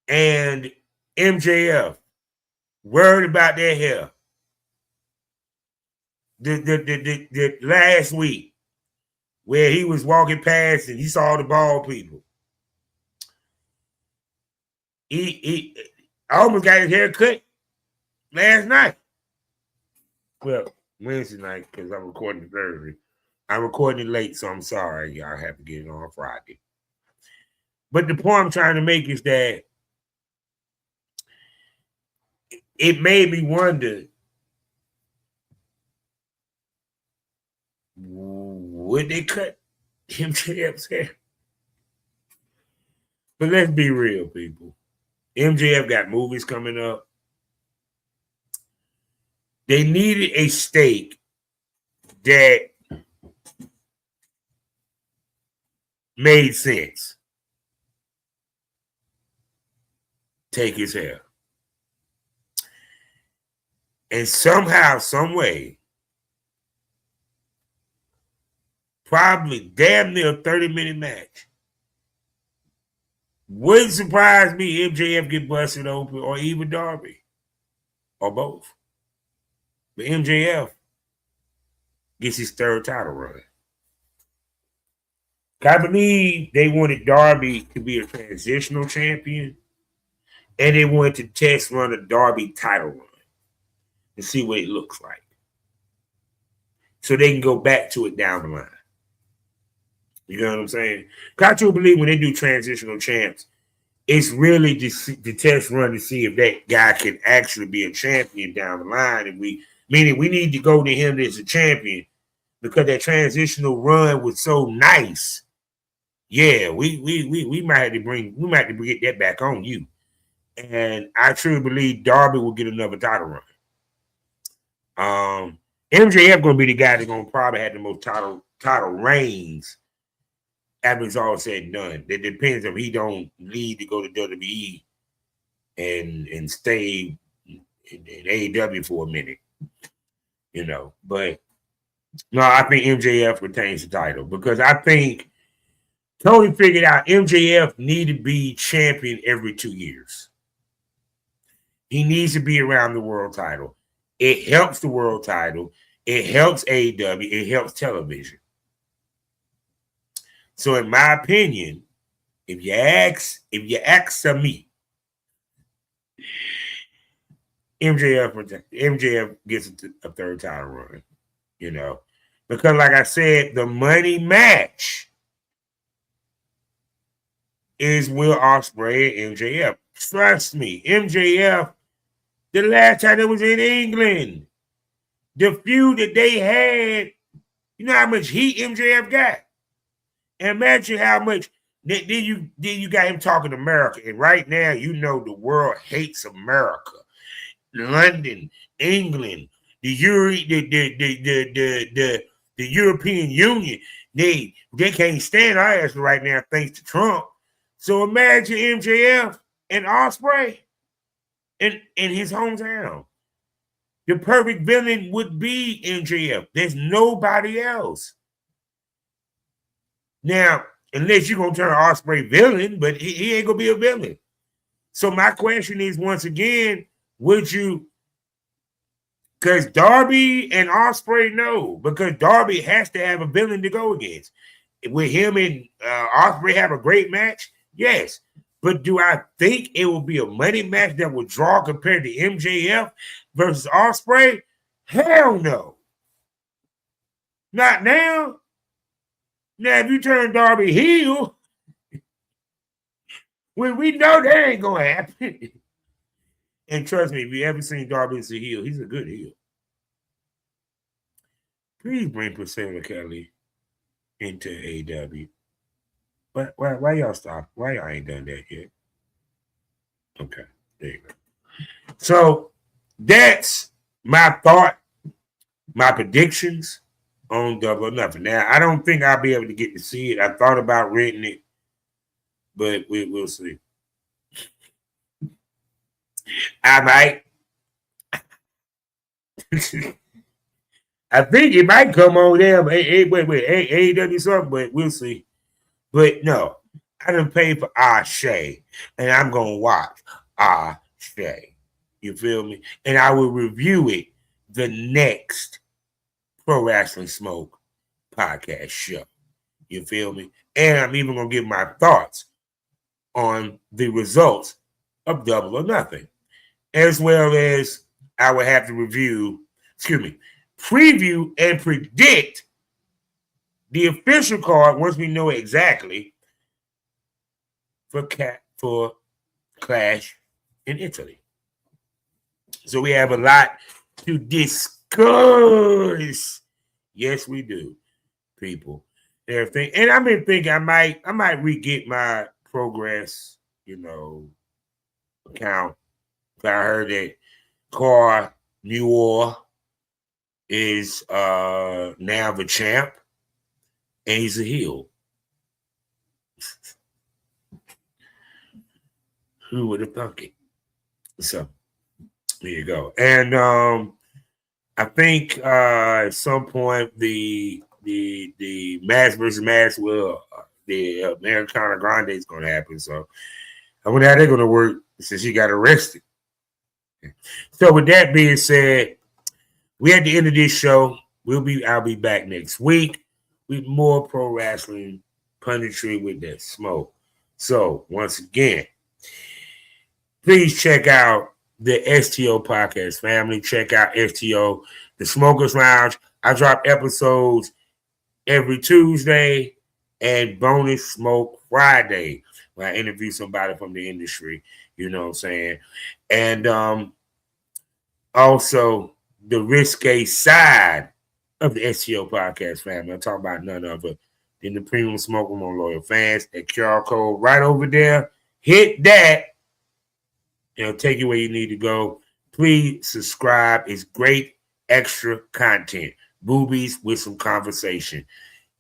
S1: And MJF, worried about their hair. The last week, where he was walking past and he saw the bald people. I almost got his hair cut last night. Well, Wednesday night, because I'm recording it Thursday. I'm recording it late, so I'm sorry. Y'all have to get it on Friday. But the point I'm trying to make is that it made me wonder, would they cut MJF's hair? But let's be real, people. MJF got movies coming up. They needed a stake that made sense. Take his hair. And somehow, some way, probably damn near a 30-minute match. Wouldn't surprise me MJF get busted open, or even Darby, or both. But MJF gets his third title run. I believe they wanted Darby to be a transitional champion, and they wanted to test run a Darby title run and see what it looks like, so they can go back to it down the line. You know what I'm saying? I truly believe when they do transitional champs, it's really the test run to see if that guy can actually be a champion down the line. And meaning we need to go to him as a champion because that transitional run was so nice. Yeah, we might have to get that back on you. And I truly believe Darby will get another title run. MJF gonna be the guy that's gonna probably have the most title reigns after it's all said and done. It depends if he don't need to go to WWE and stay in AEW for a minute, you know. But no, I think MJF retains the title because I think Tony figured out MJF need to be champion every 2 years. He needs to be around the world title. It helps the world title. It helps AEW. It helps television. So, in my opinion, if you ask me, MJF gets a third title run, you know, because like I said, the money match is Will Ospreay and MJF. Trust me, MJF, the last time it was in England, the feud that they had, you know how much heat MJF got? And imagine how much then you got him talking America. And right now, you know the world hates America. London, England, the European Union, they can't stand our ass right now thanks to Trump. So imagine MJF and Ospreay in his hometown. The perfect villain would be MJF. There's nobody else. Now, unless you're going to turn Ospreay villain, but he ain't going to be a villain. So my question is, once again, would you, because Darby and Ospreay, no, because Darby has to have a villain to go against. Will him and Ospreay have a great match? Yes. But do I think it will be a money match that will draw compared to MJF versus Ospreay? Hell no. Not now. Now, if you turn Darby heel, we know that ain't going to happen. And trust me, if you ever seen Darby as a heel, he's a good heel. Please bring Priscilla Kelly into AEW. But why y'all stop? Why y'all ain't done that yet? Okay, there you go. So that's my thought, my predictions on Double or Nothing. Now, I don't think I'll be able to get to see it. I thought about renting it, but we'll see. I might. I think it might come on there. AEW something, but we'll see. But no, I done paid for Ashe, and I'm going to watch Ashe. You feel me? And I will review it the next Pro Wrestling Smoke podcast show. You feel me? And I'm even going to give my thoughts on the results of Double or Nothing, as well as I will have to preview and predict the official card once we know exactly for Clash in Italy. So we have a lot to discuss. Yes, we do, people. Everything. And I've been thinking I might re-get my Progress, account. I heard that Car Muir is now the champ, and he's a heel. Who would have thunk it? So there you go. And I think at some point the Mass versus Mass will the Americana Grande is going to happen. So I wonder how they're going to work since she got arrested. So with that being said, we're at the end of this show. I'll be back next week with more pro wrestling punditry with that smoke. So once again, please check out the S.T.O podcast family. Check out S.T.O, the Smokers Lounge. I drop episodes every Tuesday and bonus smoke Friday when I interview somebody from the industry. You know what I'm saying? And also the Risque side of the S.T.O podcast family. I'm talking about none other than the Premium Smoker on Loyalfans. That QR code right over there. Hit that. It'll take you where you need to go. Please subscribe. It's great extra content. Boobies with some conversation.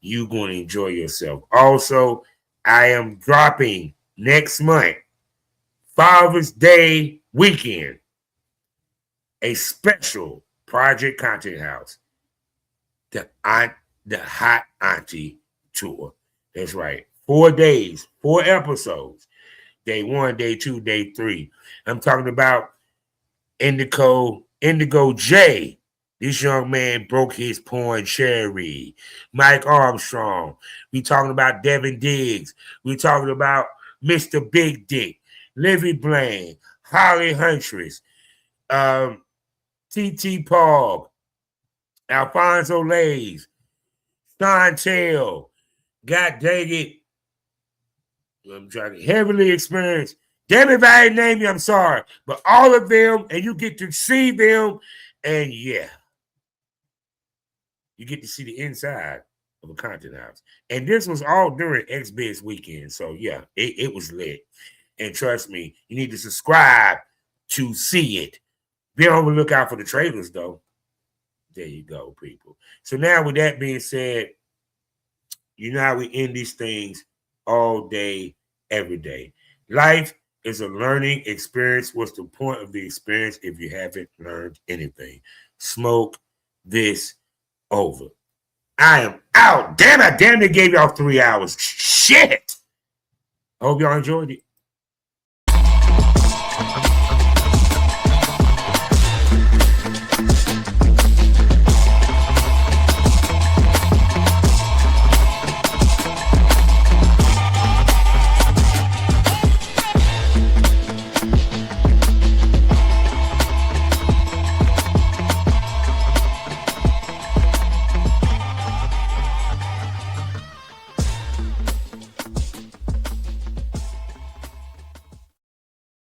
S1: You're going to enjoy yourself. Also, I am dropping next month, Father's Day weekend, a special Project Content House, the Hot Auntie Tour. That's right. 4 days, 4 episodes. Day 1, day 2, day 3. I'm talking about Indigo J. This young man broke his porn cherry. Mike Armstrong. We talking about Devin Diggs. We talking about Mr. Big Dick. Livy Blaine. Holly Huntress. T.T. Paul. Alfonso Lays. Sean Tail. God dang it. I'm trying to heavily experience. Damn, if I ain't name you, I'm sorry. But all of them, and you get to see them, and yeah. You get to see the inside of a content house. And this was all during XBiz weekend. So yeah, it was lit. And trust me, you need to subscribe to see it. Be on the lookout for the trailers, though. There you go, people. So now with that being said, you know how we end these things all day, every day. Life is a learning experience. What's the point of the experience if you haven't learned anything? Smoke this over. I am out. Damn, they gave y'all 3 hours. Shit. I hope y'all enjoyed it.